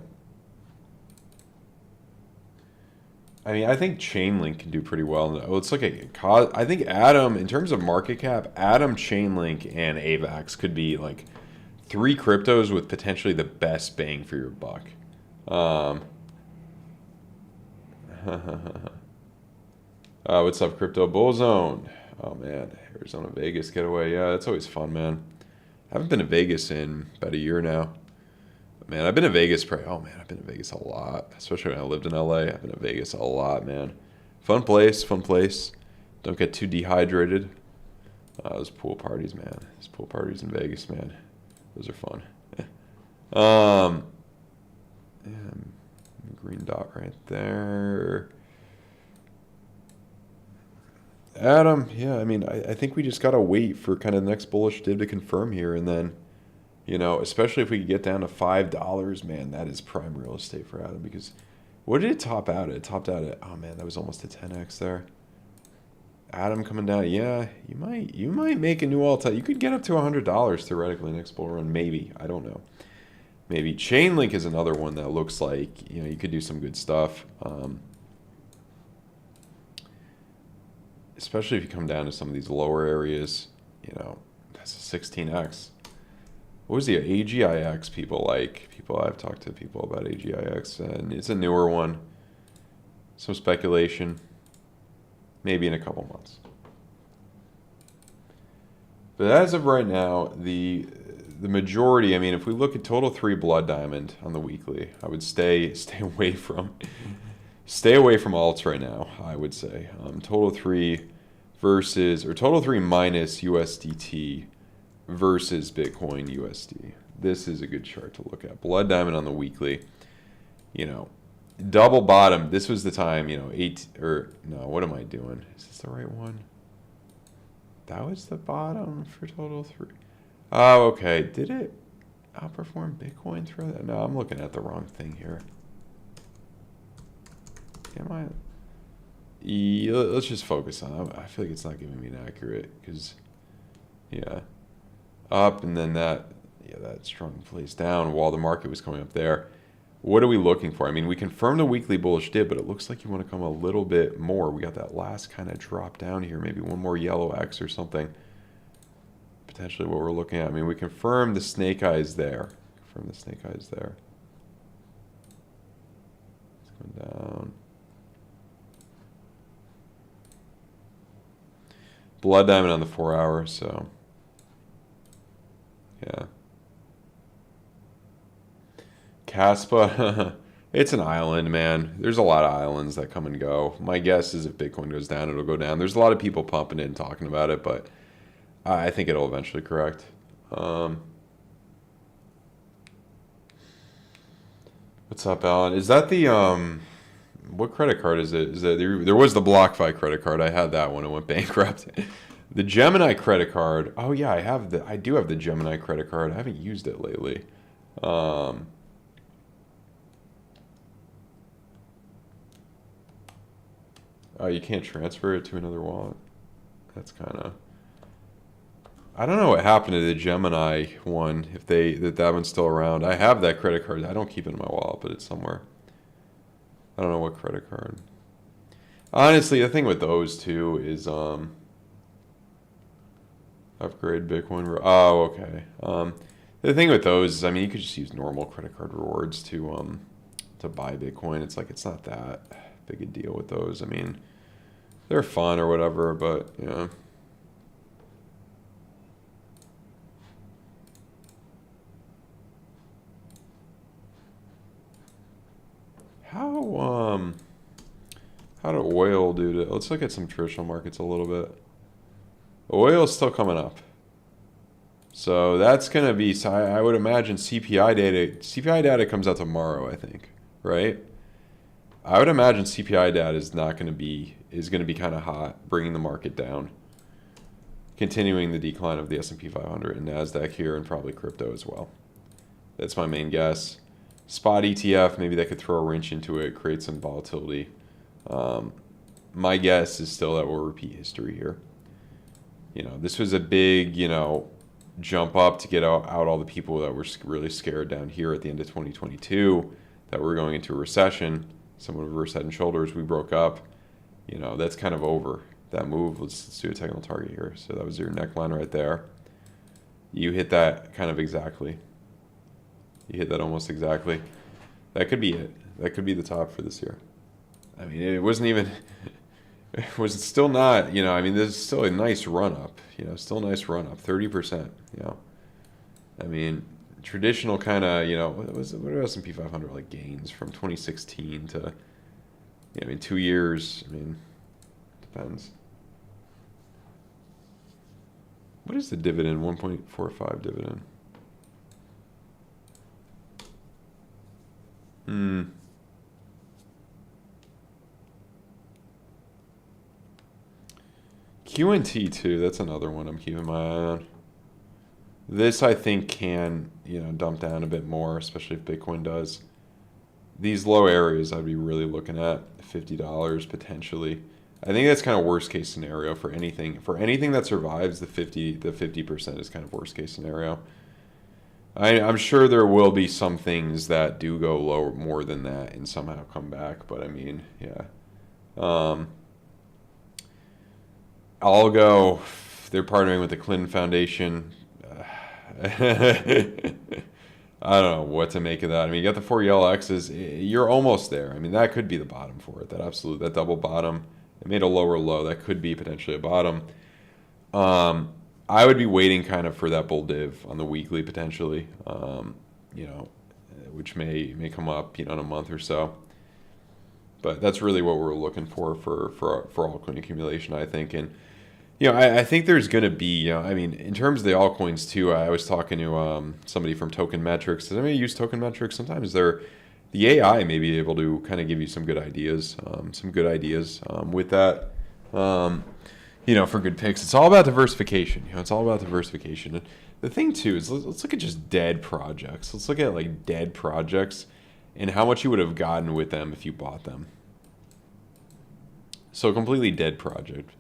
I mean, I think Chainlink can do pretty well. Let's look at, I think Atom, in terms of market cap, Atom, Chainlink, and AVAX could be like 3 cryptos with potentially the best bang for your buck. What's up, Crypto Bullzone? Oh man, Arizona Vegas getaway. Yeah, that's always fun, man. I haven't been to Vegas in about a year now. Man, I've been to Vegas I've been to Vegas a lot. Especially when I lived in LA. I've been to Vegas a lot, man. Fun place, fun place. Don't get too dehydrated. Those pool parties, man. Those pool parties in Vegas, man. Those are fun. Yeah, green dot right there. Adam, yeah, I mean, I think we just gotta wait for kind of the next bullish div to confirm here, and then You know, especially if we could get down to $5, man, that is prime real estate for Adam. Because what did it top out at? It topped out at, oh man, that was almost a 10x there. Adam coming down, yeah, you might make a new all-time. You could get up to $100 theoretically next bull run, maybe. I don't know. Maybe Chainlink is another one that looks like, you know, you could do some good stuff. Especially if you come down to some of these lower areas, you know, that's a 16x. What was the AGIX people like? I've talked to people about AGIX, and it's a newer one. Some speculation, maybe in a couple months. But as of right now, the majority, I mean, if we look at total 3 blood diamond on the weekly, I would stay away from alts right now, I would say. Total 3 versus, or total 3 minus USDT versus Bitcoin USD. This is a good chart to look at. Blood diamond on the weekly, you know, double bottom. This was the time, you know, what am I doing? Is this the right one? That was the bottom for total 3. Oh, okay. Did it outperform Bitcoin through that? No, I'm looking at the wrong thing here. Am I? Yeah, let's just focus on it. I feel like it's not giving me an accurate, because, yeah. Up, and then that strong place down while the market was coming up there. What are we looking for? I mean, we confirmed the weekly bullish dip, but it looks like you want to come a little bit more. We got that last kind of drop down here, maybe one more yellow X or something. Potentially what we're looking at. I mean, we confirmed the snake eyes there. It's going down. Blood diamond on the 4 hour, so yeah. Caspa, it's an island, man. There's a lot of islands that come and go. My guess is if Bitcoin goes down, it'll go down. There's a lot of people pumping it and talking about it, but I think it'll eventually correct. What's up, Alan? Is that the what credit card is it? Is that there was the BlockFi credit card? I had that one. It went bankrupt. The Gemini credit card. Oh yeah, I do have the Gemini credit card. I haven't used it lately. Oh, you can't transfer it to another wallet. That's kind of. I don't know what happened to the Gemini one. If that one's still around. I have that credit card. I don't keep it in my wallet, but it's somewhere. I don't know what credit card. Honestly, the thing with those two is upgrade Bitcoin. Oh, okay. The thing with those is, I mean, you could just use normal credit card rewards to buy Bitcoin. It's like it's not that big a deal with those. I mean, they're fun or whatever, but yeah. How did oil do to? Let's look at some traditional markets a little bit. Oil is still coming up, so that's gonna be. So I would imagine CPI data. CPI data comes out tomorrow, I think, right? I would imagine CPI data is gonna be kind of hot, bringing the market down, continuing the decline of the S&P 500 and Nasdaq here, and probably crypto as well. That's my main guess. Spot ETF, maybe that could throw a wrench into it, create some volatility. My guess is still that we'll repeat history here. You know, this was a big, you know, jump up to get out all the people that were really scared down here at the end of 2022 that we're going into a recession. Someone reversed head and shoulders. We broke up. You know, that's kind of over. That move. Let's do a technical target here. So that was your neckline right there. You hit that kind of exactly. You hit that almost exactly. That could be it. That could be the top for this year. I mean, it wasn't even. It was still not. You know, I mean, there's still a nice run up. You know, still a nice run up. 30%. You know, I mean, traditional kind of. You know, what are S&P 500 like gains from 2016 to? Yeah, I mean, 2 years. I mean, depends. What is the dividend? 1.45 dividend. QNT too. That's another one I'm keeping my eye on. This, I think, can, dump down a bit more, especially if Bitcoin does. These low areas I'd be really looking at, $50 potentially. I think that's kind of worst case scenario for anything. For anything that survives, the 50% is kind of worst case scenario. I'm sure there will be some things that do go lower more than that and somehow come back, but I mean, yeah. I'll go. They're partnering with the Clinton Foundation. I don't know what to make of that. I mean, you got the 4ELXs. You're almost there. I mean, that could be the bottom for it. That double bottom. It made a lower low. That could be potentially a bottom. I would be waiting kind of for that bull div on the weekly potentially, which may come up, in a month or so. But that's really what we're looking for altcoin accumulation, I think. And I think there's going to be, in terms of the altcoins too, I was talking to somebody from Token Metrics. Does anybody use Token Metrics? Sometimes the AI may be able to kind of give you some good ideas, with that, for good picks. It's all about diversification. It's all about diversification. And the thing too is let's look at just dead projects. Let's look at like dead projects and how much you would have gotten with them if you bought them. So a completely dead project.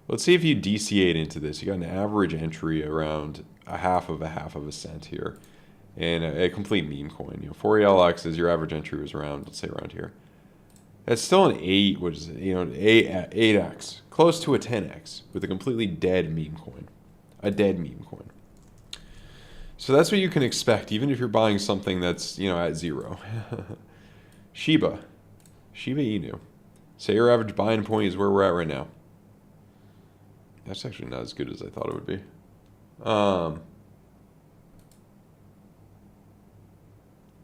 Let's see if you DCA'd into this. You got an average entry around a half of a cent here. And a complete meme coin. 4ELX is your average entry was around, let's say around here. That's still an 8, which is, 8x. Close to a 10x with a completely dead meme coin. A dead meme coin. So that's what you can expect, even if you're buying something that's, at 0. Shiba Inu. Say your average buying point is where we're at right now. That's actually not as good as I thought it would be.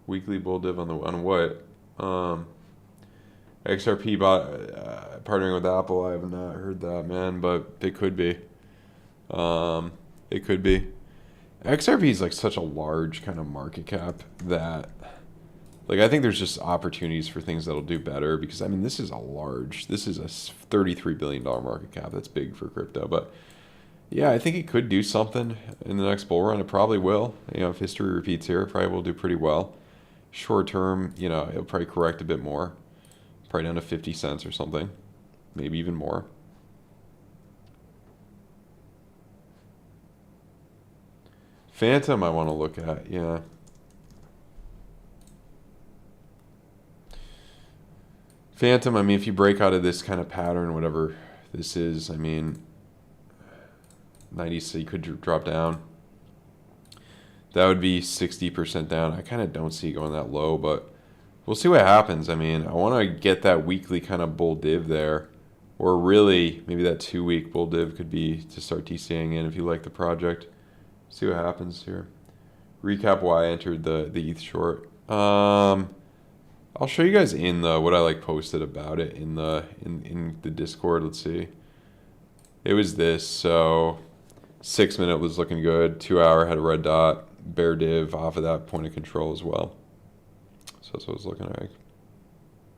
Weekly bull div on what? XRP partnering with Apple. I have not heard that, man, but it could be. It could be. XRP is like such a large kind of market cap that, I think there's just opportunities for things that'll do better because, this is a $33 billion market cap. That's big for crypto, but yeah, I think it could do something in the next bull run. It probably will. If history repeats here, it probably will do pretty well. Short term, it'll probably correct a bit more. Probably down to 50 cents or something. Maybe even more. Phantom I want to look at, yeah. Phantom, if you break out of this kind of pattern, whatever this is, 90, so you could drop down. That would be 60% down. I kind of don't see it going that low, but we'll see what happens. I want to get that weekly kind of bull div there, or really maybe that 2-week bull div could be to start DCAing in if you like the project. See what happens here. Recap why I entered the ETH short. I'll show you guys in what I posted about it in the Discord. Let's see. It was this. So 6 minute was looking good. 2 hour had a red dot. Bear div off of that point of control as well. So that's what I was looking like.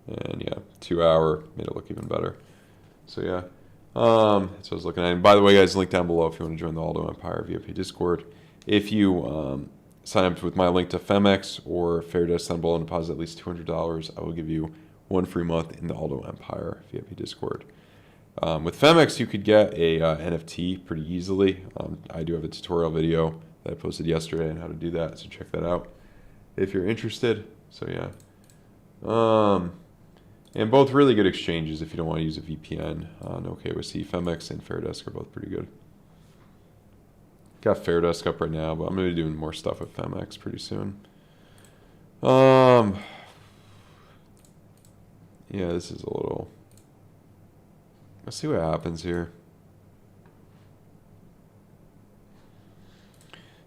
And yeah, 2 hour made it look even better. So yeah, that's what I was looking at. And by the way, guys, link down below if you want to join the Aldo Empire VIP Discord. If you sign up with my link to FAIRDESK or FAIRDESK on below and deposit at least $200, I will give you 1 free month in the Aldo Empire VIP Discord. With FAIRDESK, you could get a NFT pretty easily. I do have a tutorial video that I posted yesterday on how to do that, so check that out if you're interested. So yeah, and both really good exchanges if you don't want to use a VPN. No KYC. FAIRDESK and FAIRDESK are both pretty good. Got FAIRDESK up right now, but I'm going to be doing more stuff with FAIRDESK pretty soon. Yeah, this is a little. Let's see what happens here.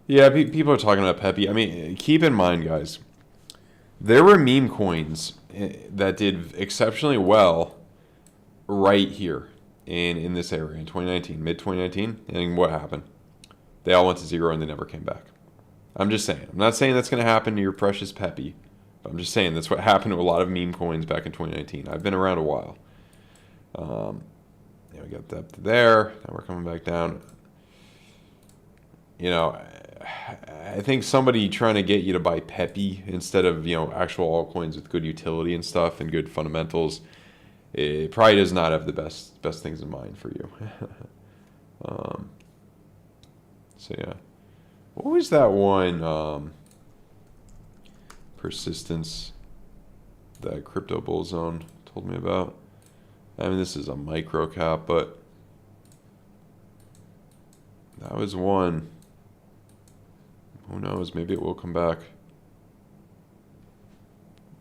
Yeah, people are talking about Pepe. Keep in mind, guys, there were meme coins that did exceptionally well right here in this area in 2019, mid-2019. And what happened? They all went to zero and they never came back. I'm just saying. I'm not saying that's going to happen to your precious Pepe. But I'm just saying that's what happened to a lot of meme coins back in 2019. I've been around a while. Yeah, we got that there. Now we're coming back down. I think somebody trying to get you to buy Pepe instead of, actual altcoins with good utility and stuff and good fundamentals, it probably does not have the best things in mind for you. So yeah, what was that one persistence that Crypto Bull Zone told me about? I mean, this is a micro cap, but that was one. Who knows? Maybe it will come back.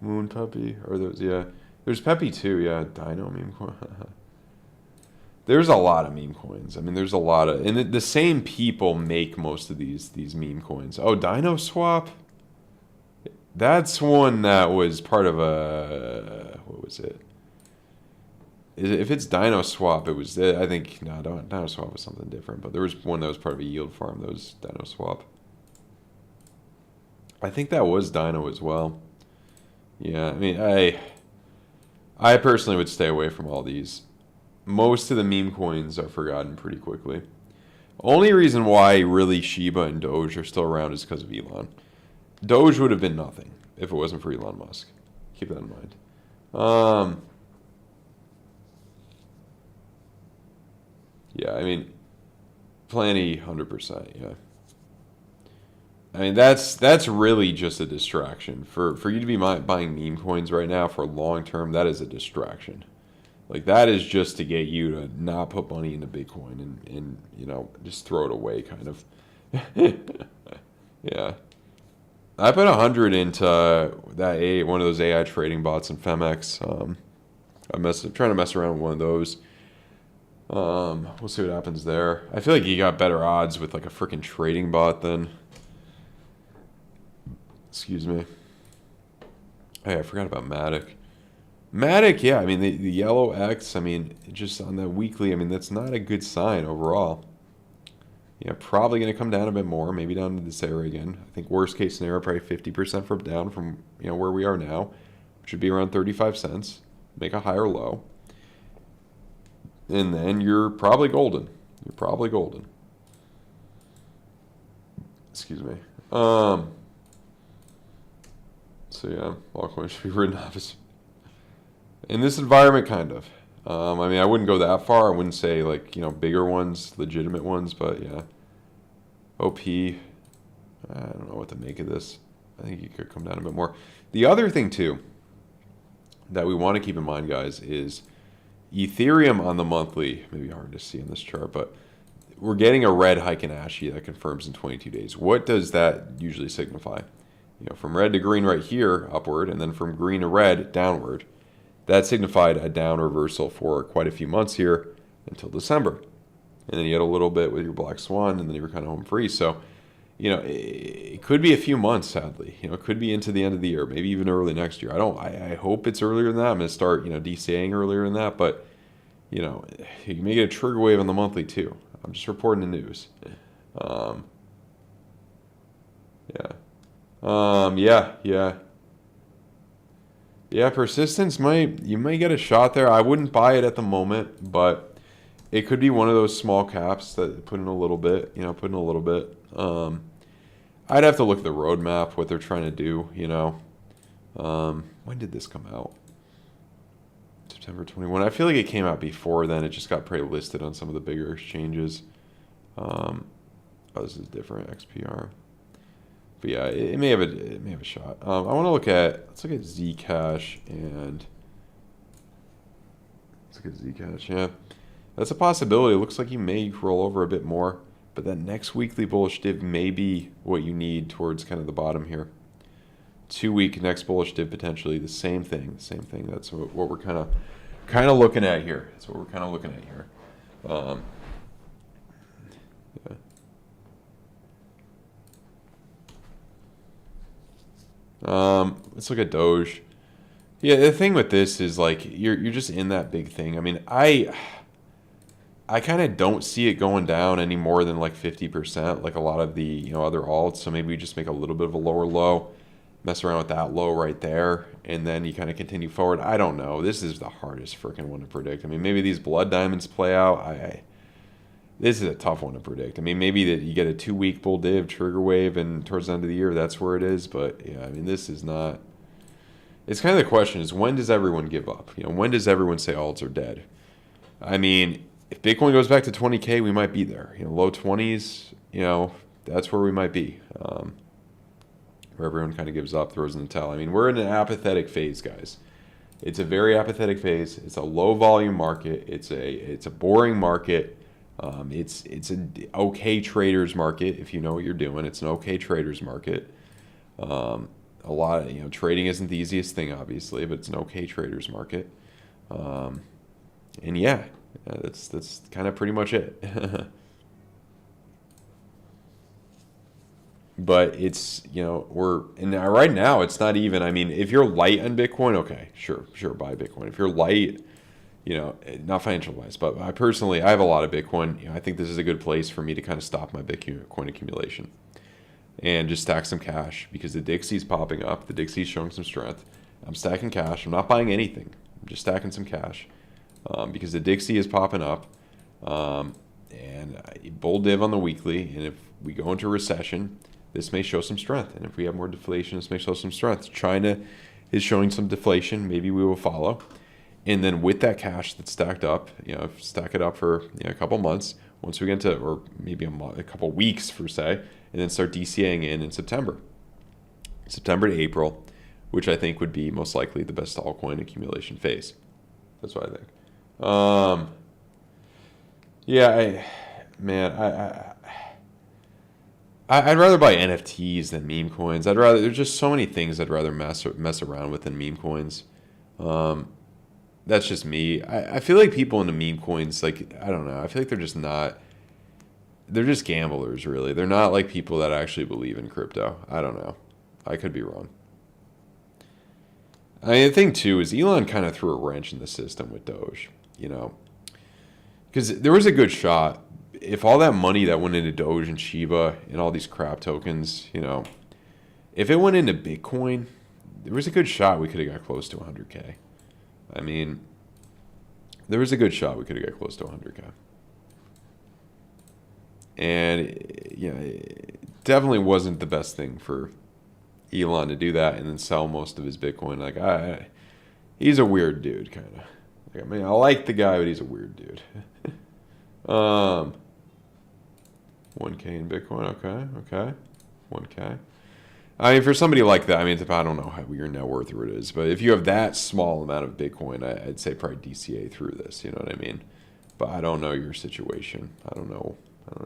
Moon Pepe, or those, yeah. There's Pepe too, yeah. Dino meme coin. There's a lot of meme coins. I mean, there's a lot of, and the same people make most of these meme coins. Oh, Dino Swap. That's one that was part of a, what was it? If it's Dino Swap, it was, I think, no, Dino Swap was something different, but there was one that was part of a yield farm that was Dino Swap. I think that was Dino as well. Yeah, I mean, I personally would stay away from all these. Most of the meme coins are forgotten pretty quickly. Only reason why really Shiba and Doge are still around is because of Elon. Doge would have been nothing if it wasn't for Elon Musk. Keep that in mind. Yeah, I mean, plenty, 100%, yeah. I mean, that's really just a distraction. For you to be buying meme coins right now for long term, that is a distraction. Like, that is just to get you to not put money into Bitcoin and just throw it away, kind of. Yeah. I put 100 into that one of those AI trading bots in FAIRDESK. I'm trying to mess around with one of those. We'll see what happens there. I feel like you got better odds with like a freaking trading bot than. Excuse me. Hey, I forgot about Matic. Matic, yeah, I mean, the yellow X, I mean, just on the weekly, I mean, that's not a good sign overall. Yeah, probably going to come down a bit more, maybe down to this area again. I think worst case scenario, probably 50% from down from, where we are now, which would be around 35 cents. Make a higher low. And then you're probably golden. You're probably golden. Excuse me. So yeah, altcoins should be written off as in this environment, kind of. I mean, I wouldn't go that far. I wouldn't say like bigger ones, legitimate ones, but yeah. OP. I don't know what to make of this. I think you could come down a bit more. The other thing too that we want to keep in mind, guys, is Ethereum on the monthly. Maybe hard to see on this chart, but we're getting a red hike in ASHI that confirms in 22 days. What does that usually signify? From red to green right here, upward, and then from green to red, downward. That signified a down reversal for quite a few months here until December. And then you had a little bit with your Black Swan, and then you were kind of home free. So, it could be a few months, sadly. It could be into the end of the year, maybe even early next year. I hope it's earlier than that. I'm going to start, DCAing earlier than that. But, you may get a trigger wave on the monthly, too. I'm just reporting the news. Yeah, persistence you might get a shot there. I wouldn't buy it at the moment, but it could be one of those small caps that put in a little bit, I'd have to look at the roadmap, what they're trying to do, When did this come out? September 21. I feel like it came out before then. It just got pre-listed on some of the bigger exchanges. Oh, this is different, XPR. But yeah, it may have a shot. Let's look at Zcash and let's look at Zcash. Yeah, that's a possibility. It looks like you may roll over a bit more, but that next weekly bullish div may be what you need towards kind of the bottom here. 2-week next bullish div potentially the same thing. That's what we're kind of looking at here. Yeah. Let's look at Doge. Yeah, the thing with this is like you're just in that big thing. I mean, I kind of don't see it going down any more than like 50%, like a lot of the other alts. So maybe we just make a little bit of a lower low, mess around with that low right there, and then you kind of continue forward. I don't know. This is the hardest freaking one to predict. I mean, maybe these blood diamonds play out. this is a tough one to predict. I mean, maybe that you get a 2-week bull div trigger wave, and towards the end of the year, that's where it is. But yeah, I mean, this is not. It's kind of the question is, when does everyone give up? When does everyone say alts are dead? I mean, if Bitcoin goes back to 20K, we might be there. Low 20s, that's where we might be. Where everyone kind of gives up, throws in the towel. I mean, we're in an apathetic phase, guys. It's a very apathetic phase. It's a low volume market. It's a boring market. It's an okay traders market if you know what you're doing. It's an okay traders market. A lot of, trading isn't the easiest thing, obviously, but it's an okay traders market. And yeah, that's kind of pretty much it. But it's, right now it's not even, I mean, if you're light on Bitcoin, okay, sure, buy Bitcoin. If you're light, not financial advice, but I have a lot of Bitcoin. I think this is a good place for me to kind of stop my Bitcoin accumulation and just stack some cash, because the Dixie's popping up. The Dixie's showing some strength. I'm stacking cash. I'm not buying anything. I'm just stacking some cash because the Dixie is popping up. And bull div on the weekly. And if we go into a recession, this may show some strength. And if we have more deflation, this may show some strength. China is showing some deflation. Maybe we will follow. And then with that cash that's stacked up, stack it up for a couple months. Once we get into, or maybe a couple weeks per se, and then start DCAing in September to April, which I think would be most likely the best altcoin accumulation phase. That's what I think. Yeah, I'd rather buy NFTs than meme coins. There's just so many things I'd rather mess around with than meme coins. That's just me. I feel like people into meme coins, like, I don't know. I feel like they're just gamblers, really. They're not like people that actually believe in crypto. I don't know. I could be wrong. I mean, the thing, too, is Elon kind of threw a wrench in the system with Doge, Because there was a good shot. If all that money that went into Doge and Shiba and all these crap tokens, if it went into Bitcoin, there was a good shot we could have got close to 100K. I mean, there was a good shot we could have got close to 100K. And, it definitely wasn't the best thing for Elon to do that and then sell most of his Bitcoin. Like, he's a weird dude, kind of. Like, I mean, I like the guy, but he's a weird dude. 1K in Bitcoin, okay. 1K. I mean, for somebody like that, I mean, I don't know how your net worth or it is, but if you have that small amount of Bitcoin, I'd say probably DCA through this, you know what I mean? But I don't know your situation. I don't know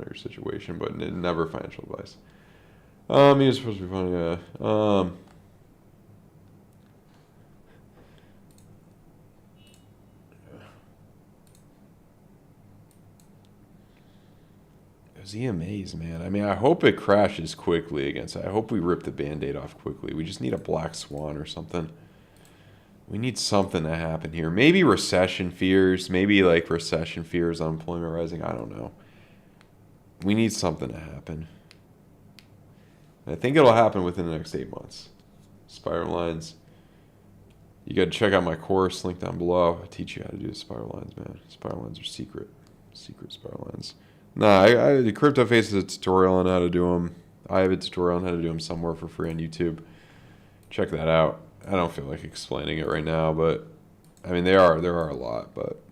your situation, but never financial advice. You're supposed to be funny, ZMAs, man. I mean, I hope it crashes quickly against it. I hope we rip the Band-Aid off quickly. We just need a black swan or something. We need something to happen here. Maybe recession fears. Maybe like recession fears, unemployment rising. I don't know. We need something to happen. I think it'll happen within the next 8 months. Spiral lines. You got to check out my course, link down below. I teach you how to do the spiral lines, man. Spiral lines are secret. Secret spiral lines. Nah, the Crypto Face is a tutorial on how to do them. I have a tutorial on how to do them somewhere for free on YouTube. Check that out. I don't feel like explaining it right now, but I mean, there are a lot, but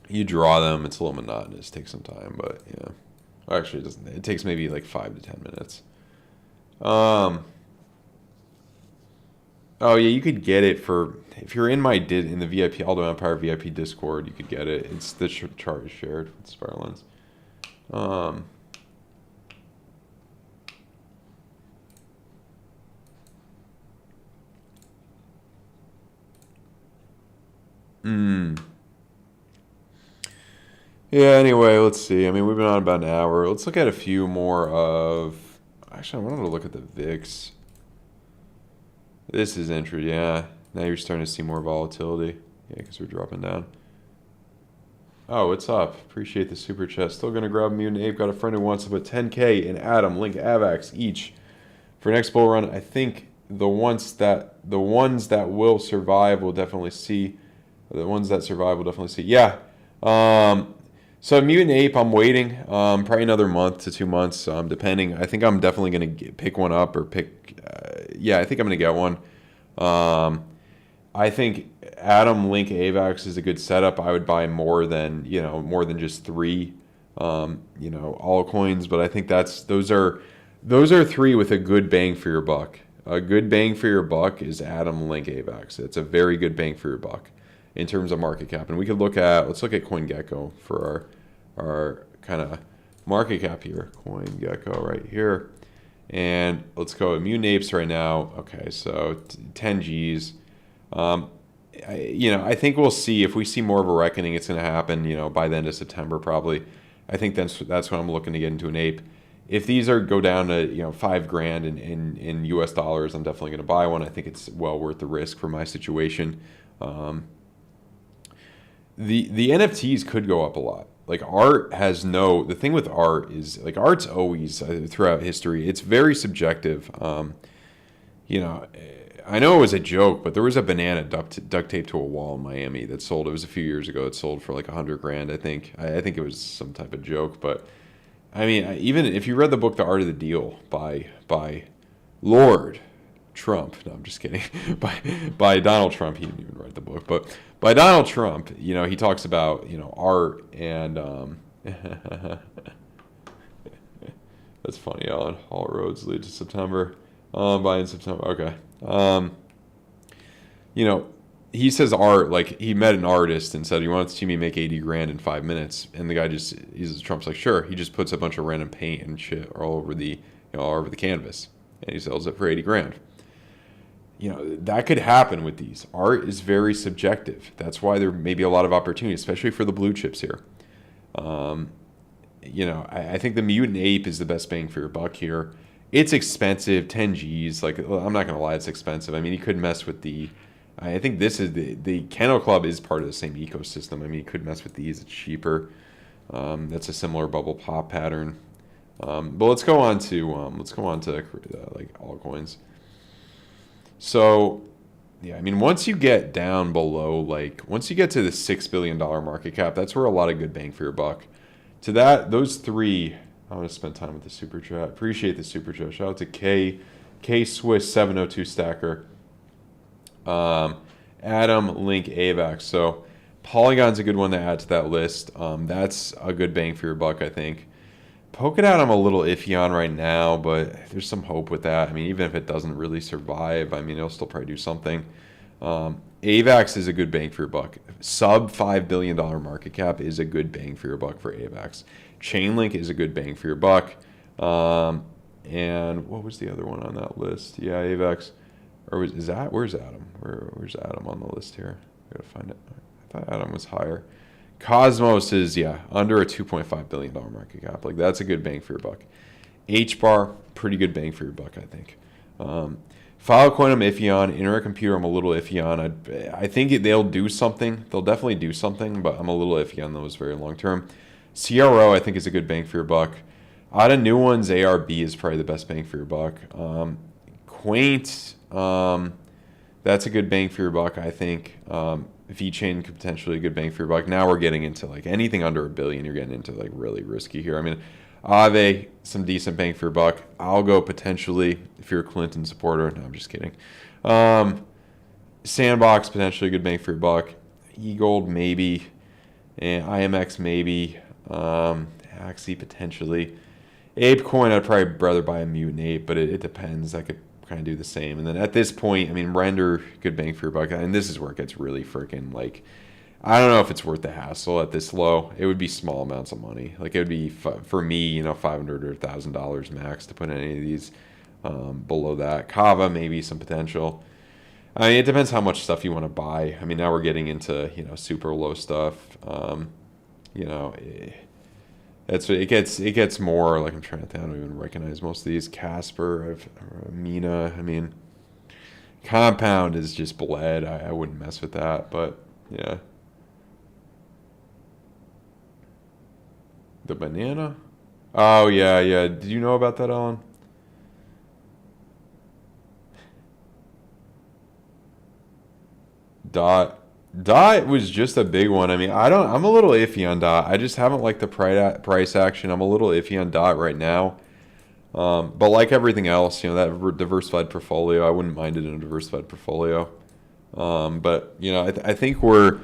you draw them. It's a little monotonous. It takes some time, but yeah. Actually, it doesn't. It takes maybe like 5 to 10 minutes. Oh yeah, you could get it for, if you're in in the VIP Aldo Empire VIP Discord, you could get it. It's the chart is shared with spiral lines. Yeah, anyway, let's see. I mean, we've been on about an hour. Let's look at a few more of... Actually, I wanted to look at the VIX. This is interesting, yeah. Now you're starting to see more volatility. Yeah, because we're dropping down. Oh, what's up? Appreciate the super chat. Still going to grab Mutant Ape. Got a friend who wants to put 10K in Atom, Link, AVAX each for next bull run. I think the ones that will survive will definitely see. The ones that survive will definitely see. Yeah. So Mutant Ape, I'm waiting. Probably another month to 2 months, depending. I think I'm definitely gonna pick one up or pick. Yeah, I think I'm gonna get one. Um, I think Atom Link AVAX is a good setup. I would buy more than just three, altcoins. But I think those are three with a good bang for your buck. A good bang for your buck is Atom Link AVAX. It's a very good bang for your buck in terms of market cap. And let's look at CoinGecko for our kind of market cap here. CoinGecko right here. And let's go with Mutant Apes right now. Okay, so 10 G's. I think we'll see if we see more of a reckoning. It's going to happen, by the end of September probably. I think that's when I'm looking to get into an ape. If these go down to $5,000 in US dollars, I'm definitely going to buy one. I think it's well worth the risk for my situation. The NFTs could go up a lot. Like art has the thing with art is like art's always throughout history. It's very subjective. I know it was a joke, but there was a banana duct taped to a wall in Miami that sold. It was a few years ago. It sold for like $100,000. I think. I think it was some type of joke, but I mean, even if you read the book The Art of the Deal by Lord Trump. No, I'm just kidding. by Donald Trump. He didn't even write the book, but by Donald Trump, he talks about art and that's funny, Alan. All roads lead to September. By in September. Okay. He says art, like he met an artist and said he wants to see me make $80,000 in 5 minutes, and the guy Trump's like, sure. He just puts a bunch of random paint and shit all over the canvas, and he sells it for $80,000. That could happen with these. Art is very subjective. That's why there may be a lot of opportunity, especially for the blue chips here. I think the Mutant Ape is the best bang for your buck here. It's expensive, 10 G's. Like, I'm not going to lie, it's expensive. I mean, you could mess with I think this is the Kennel Club is part of the same ecosystem. I mean, you could mess with these. It's cheaper. That's a similar bubble pop pattern. But let's go on to like altcoins. So, yeah, I mean, once you get down below, once you get to the $6 billion market cap, that's where a lot of good bang for your buck. To those three, I want to spend time with the super chat. Appreciate the super chat. Shout out to K Swiss 702 Stacker. Atom Link AVAX. So Polygon's a good one to add to that list. That's a good bang for your buck, I think. Polkadot I'm a little iffy on right now, but there's some hope with that. I mean, even if it doesn't really survive, I mean, it'll still probably do something. AVAX is a good bang for your buck. Sub $5 billion market cap is a good bang for your buck for AVAX. Chainlink is a good bang for your buck. And what was the other one on that list? Yeah, AVAX. Where's Atom? Where's Atom on the list here? I gotta find it. I thought Atom was higher. Cosmos is, under a $2.5 billion market cap. Like, that's a good bang for your buck. HBAR, pretty good bang for your buck, I think. Filecoin, I'm iffy on. Internet Computer, I'm a little iffy on. I think they'll do something. They'll definitely do something, but I'm a little iffy on those very long term. CRO, I think, is a good bang for your buck. Out of new ones, ARB is probably the best bang for your buck. Quaint, that's a good bang for your buck, I think. VeChain could potentially a good bang for your buck. Now we're getting into like anything under $1 billion. You're getting into like really risky here. I mean, Aave, some decent bang for your buck. Algo potentially if you're a Clinton supporter. No, I'm just kidding. Sandbox potentially a good bang for your buck. eGold maybe, and IMX maybe. Axie potentially. ApeCoin I'd probably rather buy a Mutant Ape, but it depends. I could kind of do the same. And then at this point, I mean, Render, good bang for your buck. And this is where it gets really freaking like, I don't know if it's worth the hassle at this low. It would be small amounts of money. Like, it would be for me, $500 or $1,000 max to put in any of these. Below that, Kava maybe some potential. I mean, it depends how much stuff you want to buy. I mean, now we're getting into super low stuff. It gets more like, I'm trying to think, I don't even recognize most of these. Casper, Mina. I mean, Compound is just bled. I wouldn't mess with that, but yeah. The banana? Oh yeah. Did you know about that, Alan? Dot. Dot was just a big one. I mean, I'm a little iffy on Dot. I just haven't liked the price action. I'm a little iffy on Dot right now. But like everything else, you know, that diversified portfolio, I wouldn't mind it in a diversified portfolio. But you know, I think we're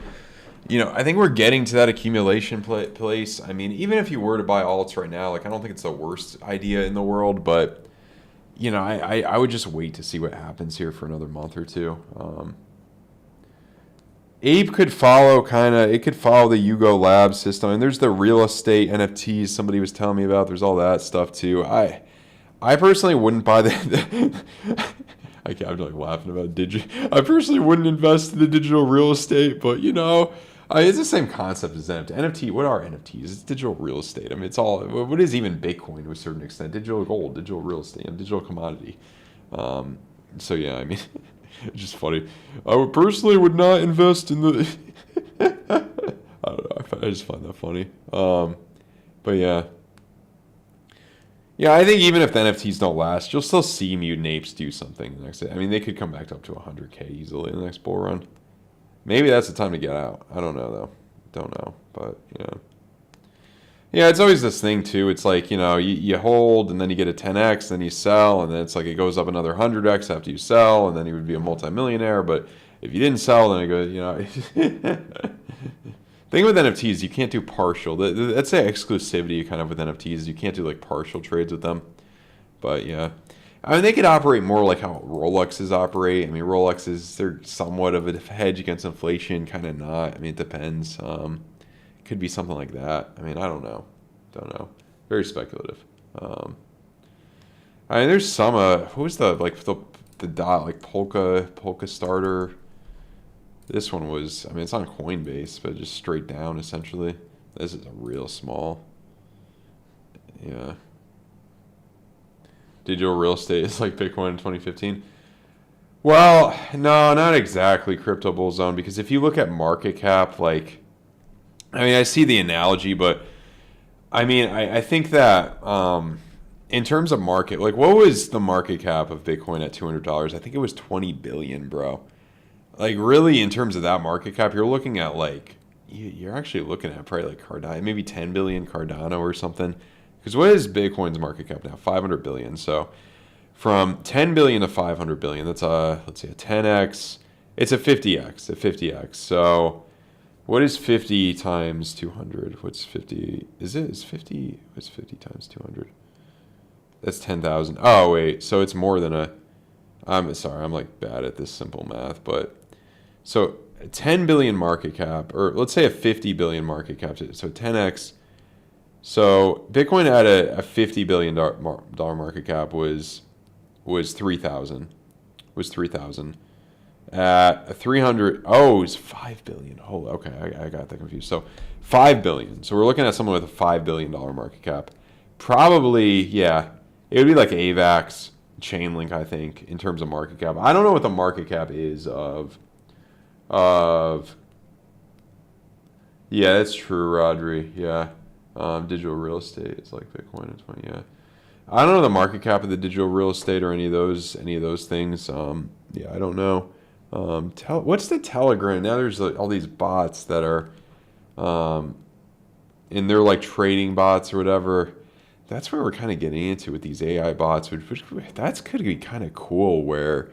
getting to that accumulation place. I mean, even if you were to buy alts right now, like I don't think it's the worst idea in the world, but you know, I would just wait to see what happens here for another month or two. Ape could follow it could follow the Yugo Lab system, and there's the real estate NFTs somebody was telling me about. There's all that stuff too. I personally wouldn't buy the I'm like laughing about I personally wouldn't invest in the digital real estate, but you know, it's the same concept as NFT. What are NFTs? It's digital real estate. I mean, it's all. What is even Bitcoin to a certain extent? Digital gold, digital real estate, and digital commodity. So yeah, I mean, it's just funny. I would not invest in the. I don't know. I just find that funny. But yeah. Yeah, I think even if the NFTs don't last, you'll still see Mutant Apes do something the next day. I mean, they could come back up to 100K easily in the next bull run. Maybe that's the time to get out. I don't know, though. Don't know. But, yeah. Yeah, it's always this thing, too. It's like, you know, you hold, and then you get a 10x, then you sell, and then it's like it goes up another 100x after you sell, and then you would be a multimillionaire. But if you didn't sell, then it goes, you know. Thing with NFTs, you can't do partial. That's the exclusivity kind of with NFTs. You can't do like partial trades with them. But yeah, I mean they could operate more like how Rolexes operate. I mean Rolexes, they're somewhat of a hedge against inflation, kind of not. I mean it depends. Could be something like that. I mean I don't know. Very speculative. I mean there's some. Who was the dot like polka starter? This one was, I mean, it's on Coinbase, but just straight down, essentially. This is a real small. Yeah. Digital real estate is like Bitcoin in 2015. Well, no, not exactly crypto bull zone, because if you look at market cap, like, I mean, I see the analogy, but I mean, I think that in terms of market, like, what was the market cap of Bitcoin at $200? I think it was 20 billion, bro. Like, really, in terms of that market cap, you're looking at, like, you're actually looking at probably, like, Cardano, maybe 10 billion Cardano or something. Because what is Bitcoin's market cap now? 500 billion. So, from 10 billion to 500 billion, that's let's see, a 10x. It's a 50x, So, what is 50 times 200? What's 50? Is 50, what's 50 times 200? That's 10,000. Oh, wait, so it's more than I'm sorry, I'm, like, bad at this simple math, but... So a 10 billion market cap, or let's say a 50 billion market cap, so 10x. So Bitcoin at a $50 billion market cap was 3,000. Was 3,000. At 300, oh, it's 5 billion. Oh, okay, I got that confused. So 5 billion. So we're looking at someone with a $5 billion market cap. Probably, yeah, it would be like AVAX, Chainlink, I think, in terms of market cap. I don't know what the market cap is of yeah, that's true, Rodri. Yeah, digital real estate is like Bitcoin in 20. Yeah, I don't know the market cap of the digital real estate or any of those things. Yeah, I don't know. What's the Telegram? Now there's all these bots that are, and they're like trading bots or whatever. That's where we're kind of getting into with these AI bots, which that's could be kind of cool. Where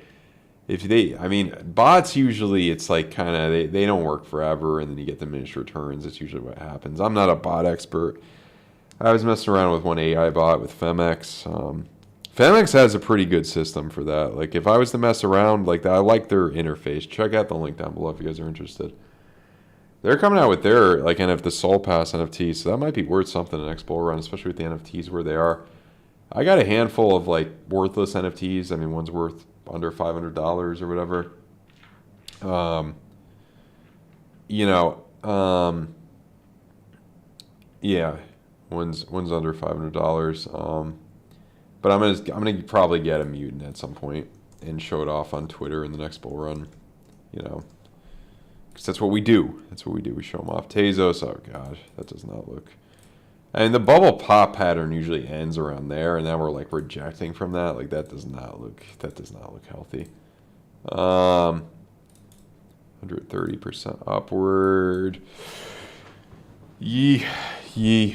I mean, bots usually it's like kind of they don't work forever, and then you get diminished returns. That's usually what happens. I'm not a bot expert. I was messing around with one AI bot with FAIRDESK. FAIRDESK has a pretty good system for that. Like if I was to mess around like that, I like their interface. Check out the link down below if you guys are interested. They're coming out with their like the Soul Pass NFT, so that might be worth something in the next bull run, especially with the NFTs where they are. I got a handful of like worthless NFTs. I mean, one's worth under $500 or whatever. Yeah, one's under $500. But I'm gonna probably get a mutant at some point and show it off on Twitter in the next bull run. You know, because that's what we do. We show them off. Tezos. Oh gosh, that does not look. And the bubble pop pattern usually ends around there, and then we're like rejecting from that. Like that does not look healthy. 130% upward. Yee.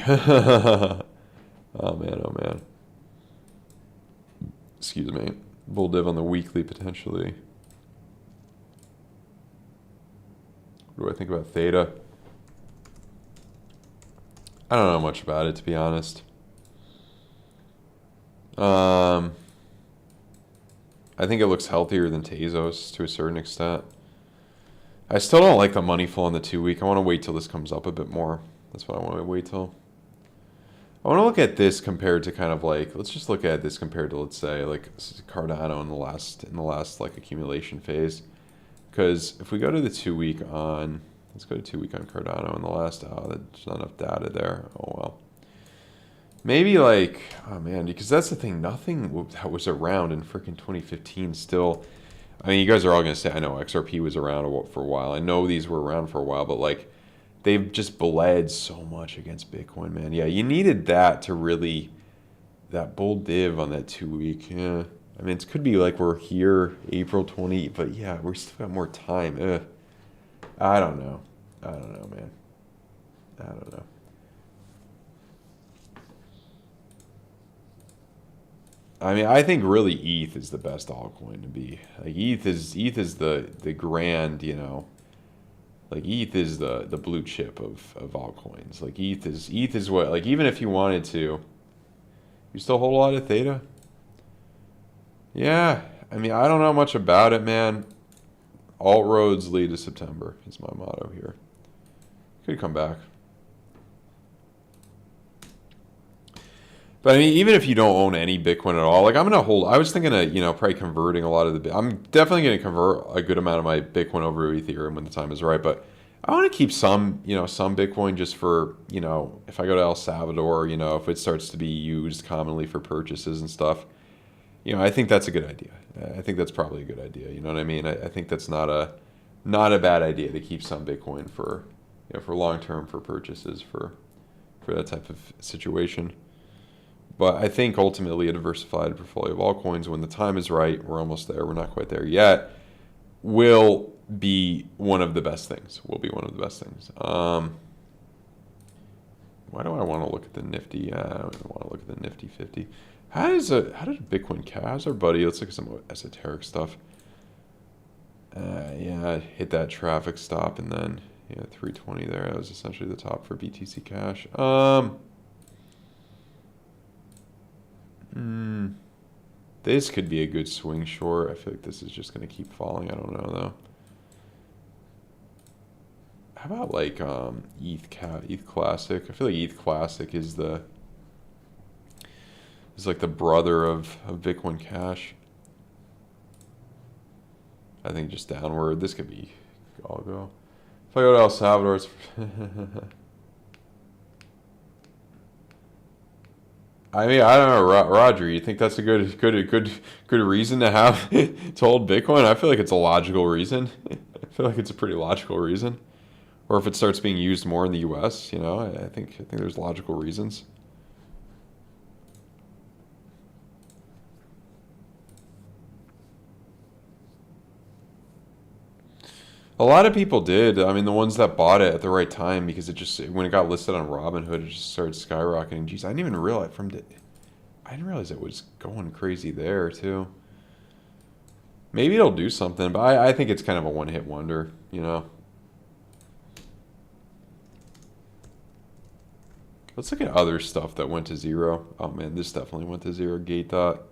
Oh man, oh man. Excuse me. Bull div on the weekly potentially. What do I think about theta? I don't know much about it, to be honest. I think it looks healthier than Tezos to a certain extent. I still don't like the money flow on the 2-week. I want to wait till this comes up a bit more. That's what I want to wait till. I want to look at this compared to kind of like, let's just look at this compared to, let's say, like Cardano in the last like accumulation phase. Because if we go to the 2-week on, let's go to 2-week on Cardano in the last, oh, there's not enough data there. Oh well. Maybe like, oh man, because that's the thing, nothing that was around in freaking 2015 still. I mean, you guys are all going to say, I know XRP was around for a while. I know these were around for a while, but like, they've just bled so much against Bitcoin, man. Yeah, you needed that to really, that bull div on that 2-week. Yeah, I mean, it could be like we're here April 20, but yeah, we still got more time. I don't know. I don't know, man. I don't know. I mean, I think really ETH is the best altcoin to be. Like ETH is the grand, you know. Like ETH is the blue chip of altcoins. Like ETH is what, like, even if you wanted to, you still hold a lot of theta. Yeah, I mean, I don't know much about it, man. Alt roads lead to September is my motto here. Could come back. But I mean, even if you don't own any Bitcoin at all, like I'm gonna hold. I was thinking of, you know, probably converting a lot of the. I'm definitely gonna convert a good amount of my Bitcoin over to Ethereum when the time is right. But I want to keep some, you know, some Bitcoin just for, you know, if I go to El Salvador, you know, if it starts to be used commonly for purchases and stuff, you know, I think that's a good idea. I think that's probably a good idea. You know what I mean? I think that's not a bad idea to keep some Bitcoin for, you know, for long term for purchases for that type of situation. But I think ultimately a diversified portfolio of altcoins, when the time is right, we're almost there, we're not quite there yet, will be one of the best things. Will be one of the best things. Why do I want to look at the Nifty? I don't want to look at the Nifty 50. How did Bitcoin Cash? How's our buddy? Let's look at some esoteric stuff. Yeah, hit that traffic stop and then, yeah, 320 there. That was essentially the top for BTC Cash. This could be a good swing short. I feel like this is just going to keep falling. I don't know though. How about like ETH Classic? I feel like ETH Classic is like the brother of Bitcoin Cash. I think just downward. This could be. I'll go. If I go to El Salvador, it's I mean, I don't know, Roger. You think that's a good reason to have to hold Bitcoin? I feel like it's a logical reason. I feel like it's a pretty logical reason. Or if it starts being used more in the U.S., you know, I think there's logical reasons. A lot of people did. I mean, the ones that bought it at the right time, because when it got listed on Robinhood, it just started skyrocketing. Jeez, I didn't even realize it was going crazy there too. Maybe it'll do something, but I think it's kind of a one-hit wonder, you know. Let's look at other stuff that went to zero. Oh man, this definitely went to zero. Gate dot.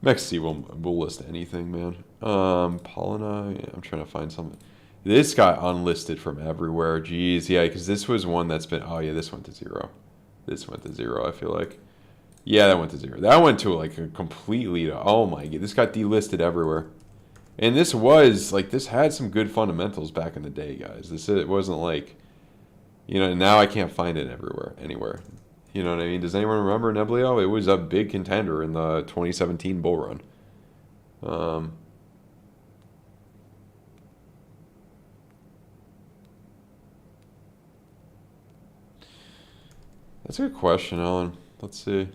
MEXC will list anything, man. Paulina, yeah, I'm trying to find something. This got unlisted from everywhere. Jeez, yeah, because this was one that's been. Oh yeah, this went to zero. This went to zero. I feel like. Yeah, that went to zero. That went to like a completely. Oh my god, this got delisted everywhere. And this was like, this had some good fundamentals back in the day, guys. It wasn't like, you know. Now I can't find it anywhere. You know what I mean? Does anyone remember Neblio? It was a big contender in the 2017 bull run. That's a good question, Ellen. Let's see.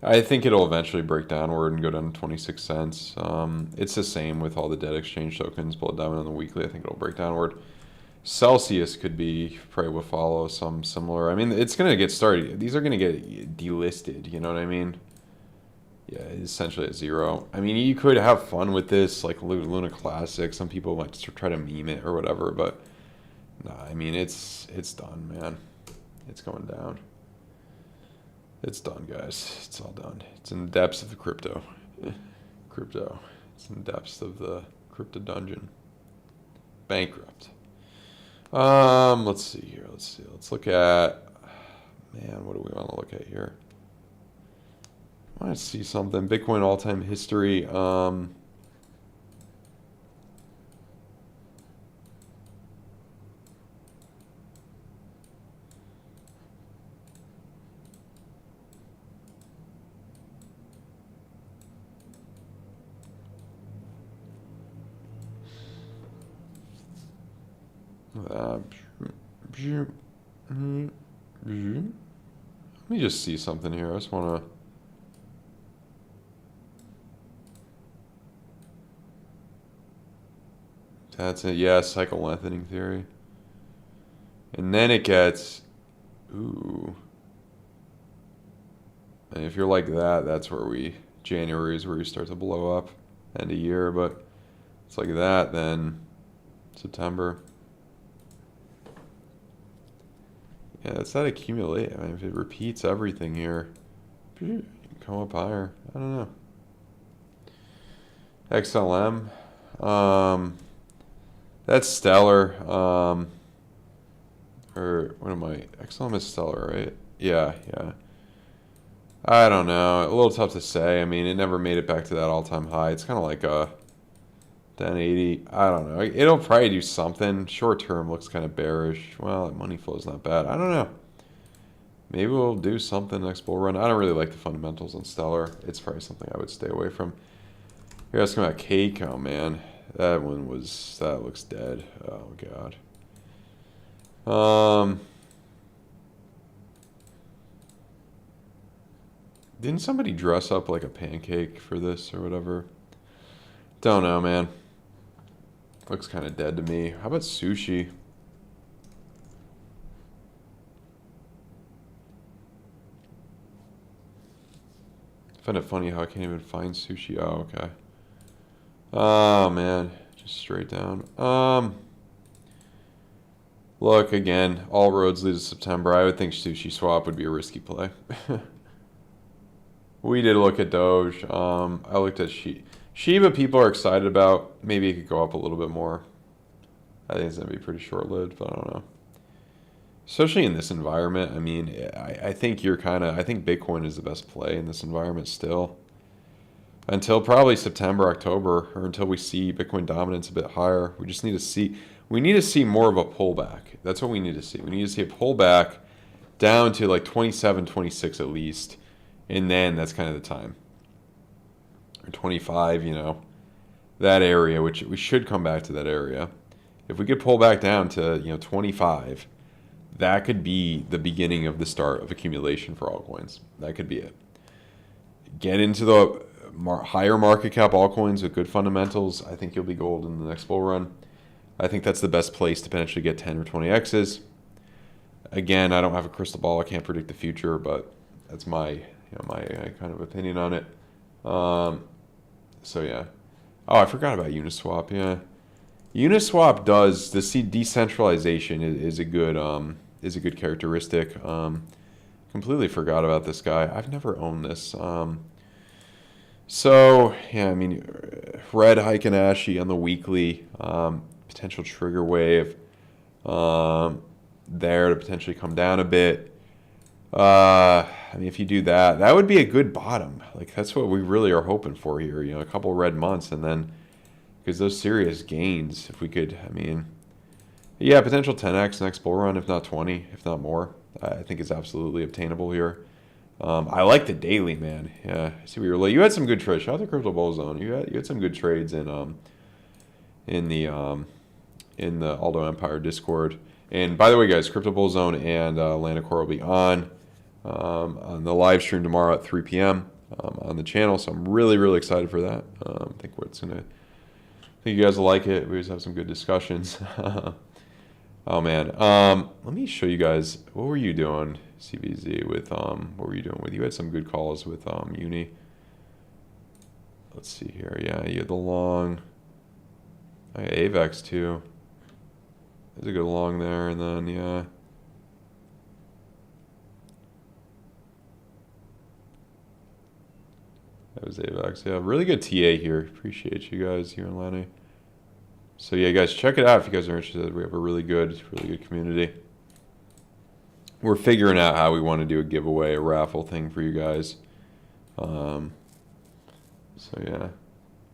I think it'll eventually break downward and go down to 26 cents. It's the same with all the debt exchange tokens. Blood Diamond on the weekly, I think it'll break downward. Celsius could be, probably will follow some similar. I mean, it's going to get started. These are going to get delisted, you know what I mean? Yeah, it's essentially at zero. I mean, you could have fun with this, like Luna Classic. Some people might try to meme it or whatever, but nah, I mean, it's done, man. It's going down. It's done, guys. It's all done. It's in the depths of the crypto. Crypto. It's in the depths of the crypto dungeon. Bankrupt. Let's see here. Let's see. Let's look at, man, what do we want to look at here? I want to see something. Bitcoin all-time history. Let me just see something here. I just want to. That's it. Yeah, cycle lengthening theory. And then it gets. Ooh. And if you're like that, that's where January is where you start to blow up. End of year, but it's like that, then September. Yeah, it's that accumulate. I mean, if it repeats everything here, you can come up higher. I don't know. XLM. That's stellar. Or what am I? XLM is stellar, right? Yeah. I don't know. A little tough to say. I mean, it never made it back to that all-time high. It's kind of like a 1080. I don't know. It'll probably do something. Short term looks kind of bearish. Well, that money flow is not bad. I don't know. Maybe we'll do something next bull run. I don't really like the fundamentals on Stellar. It's probably something I would stay away from. You're asking about Cake. Oh, man. That looks dead. Oh, God. Didn't somebody dress up like a pancake for this or whatever? Don't know, man. Looks kind of dead to me. How about sushi? I find it funny how I can't even find sushi. Oh, okay. Oh, man. Just straight down. Look, again, all roads lead to September. I would think Sushi Swap would be a risky play. We did look at Doge. I looked at Shiba. People are excited about. Maybe it could go up a little bit more. I think it's going to be pretty short-lived, but I don't know. Especially in this environment. I mean, I think I think Bitcoin is the best play in this environment still. Until probably September, October, or until we see Bitcoin dominance a bit higher. We just need to see more of a pullback. That's what we need to see. We need to see a pullback down to like 27, 26 at least. And then that's kind of the time. Or 25, that area, which we should come back to that area. If we could pull back down to, 25, that could be the beginning of the start of accumulation for altcoins. That could be it. Get into the higher market cap altcoins with good fundamentals. I think you'll be gold in the next bull run. I think that's the best place to potentially get 10 or 20 X's. Again, I don't have a crystal ball. I can't predict the future, but that's my kind of opinion on it. So yeah. Oh, I forgot about Uniswap. Yeah, Uniswap does the decentralization is a good characteristic. Completely forgot about this guy. I've never owned this. So yeah, I mean, red Heiken-Ashi on the weekly, potential trigger wave there to potentially come down a bit. I mean, if you do that, that would be a good bottom. Like, that's what we really are hoping for here. A couple red months, and then because those serious gains, if we could, I mean, yeah, potential 10x next bull run, if not 20, if not more. I think it's absolutely obtainable here. I like the daily, man. Yeah, I see what you're like. You had some good trades. Shout out to Crypto Bull Zone. You had some good trades in the Aldo Empire Discord. And by the way, guys, Crypto Bull Zone and Lanacore will be on on the live stream tomorrow at 3 p.m. On the channel. So I'm really, really excited for that. I think you guys will like it. We always have some good discussions. Oh man. Let me show you guys. What were you doing, CBZ? With what were you doing with? You had some good calls with Uni. Let's see here. Yeah, you had the long. I had AVEX too. There's a good long there, and then yeah. That was AVEX. Yeah, really good TA here. Appreciate you guys here in Lenny. So yeah, guys, check it out if you guys are interested. We have a really good community. We're figuring out how we want to do a giveaway, a raffle thing for you guys. So yeah,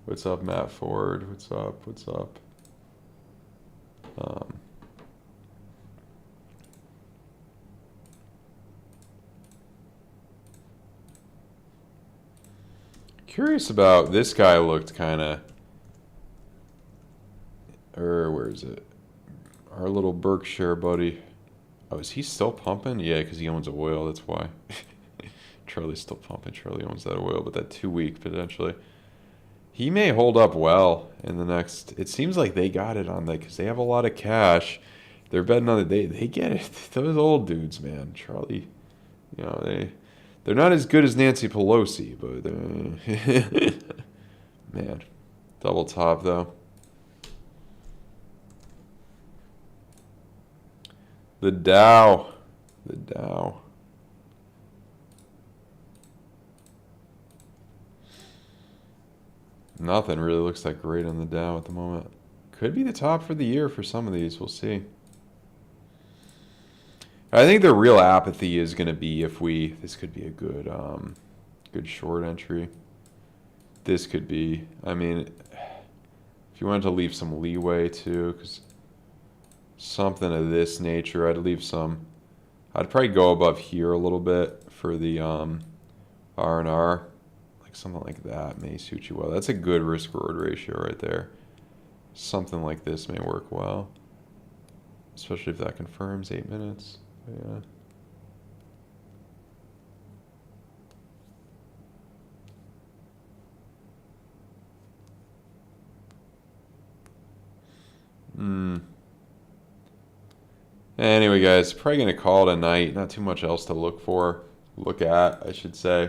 what's up, Matt Ford? What's up? What's up? Curious about this guy. Looked kind of, or where is it? Our little Berkshire buddy. Oh, is he still pumping? Yeah, because he owns oil. That's why. Charlie's still pumping. Charlie owns that oil, but that 2 week potentially. He may hold up well in the next. It seems like they got it on that because they have a lot of cash. They're betting on it. They get it. Those old dudes, man. Charlie, you know, they're not as good as Nancy Pelosi, but man, double top though. The Dow. Nothing really looks that great on the Dow at the moment. Could be the top for the year for some of these. We'll see. I think the real apathy is going to be if this could be a good short entry. This could be, I mean, if you wanted to leave some leeway too, because something of this nature, I'd probably go above here a little bit for the R&R. Something like that may suit you well. That's a good risk-reward ratio right there. Something like this may work well, especially if that confirms 8 minutes. Yeah. Anyway, guys, probably gonna call it a night. Not too much else to look at, I should say.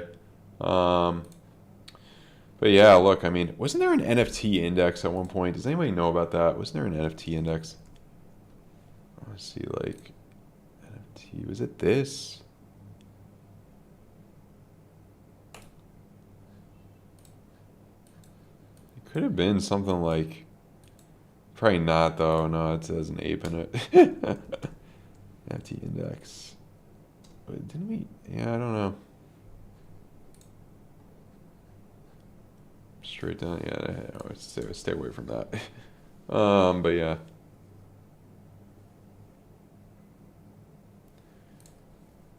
But yeah, look, I mean, wasn't there an NFT index at one point? Does anybody know about that? Wasn't there an NFT index? Let's see, like, NFT, was it this? It could have been something like, probably not though, no, it has an ape in it. NFT index. Wait, didn't we, yeah, I don't know. Straight down, yeah, stay away from that. But yeah.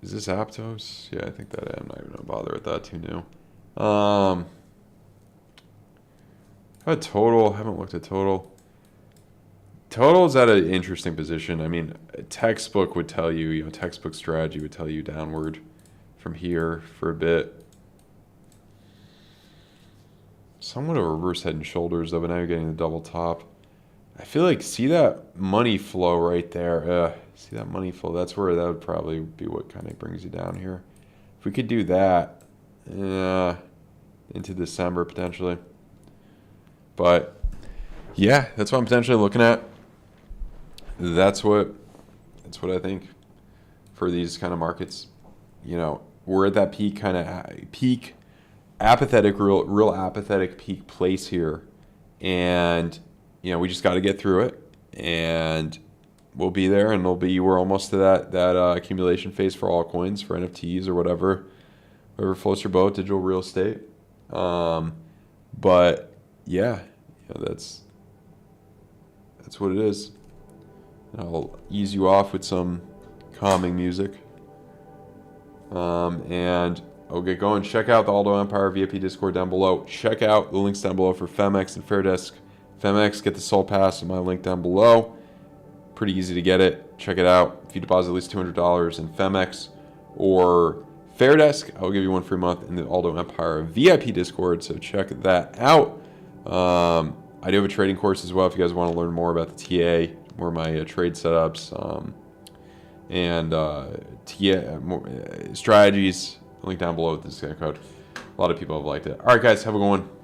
Is this Aptos? Yeah, I think that I'm not even gonna bother with that, too new. Total, haven't looked at total. Total's at an interesting position. I mean, a textbook would tell you, textbook strategy would tell you downward from here for a bit. Somewhat of a reverse head and shoulders though, but now you're getting the double top. I feel like, see that money flow right there? See that money flow? That's where that would probably be what kind of brings you down here. If we could do that, into December potentially. But yeah, that's what I'm potentially looking at. That's what I think for these kind of markets. We're at that peak apathetic, real apathetic peak place here, and we just got to get through it, and we'll be there, and we're almost to that accumulation phase for altcoins, for NFTs or whatever floats your boat, digital real estate. But yeah, that's what it is. And I'll ease you off with some calming music, and I'll get going. Check out the Aldo Empire VIP Discord down below. Check out the links down below for FAIRDESK and FAIRDESK. FAIRDESK, get the Soul Pass in my link down below. Pretty easy to get it. Check it out. If you deposit at least $200 in FAIRDESK or FAIRDESK, I'll give you 1 free month in the Aldo Empire VIP Discord, so check that out. I do have a trading course as well if you guys want to learn more about the TA, more of my trade setups, and strategies. Link down below with the discount code. A lot of people have liked it. All right, guys, have a good one.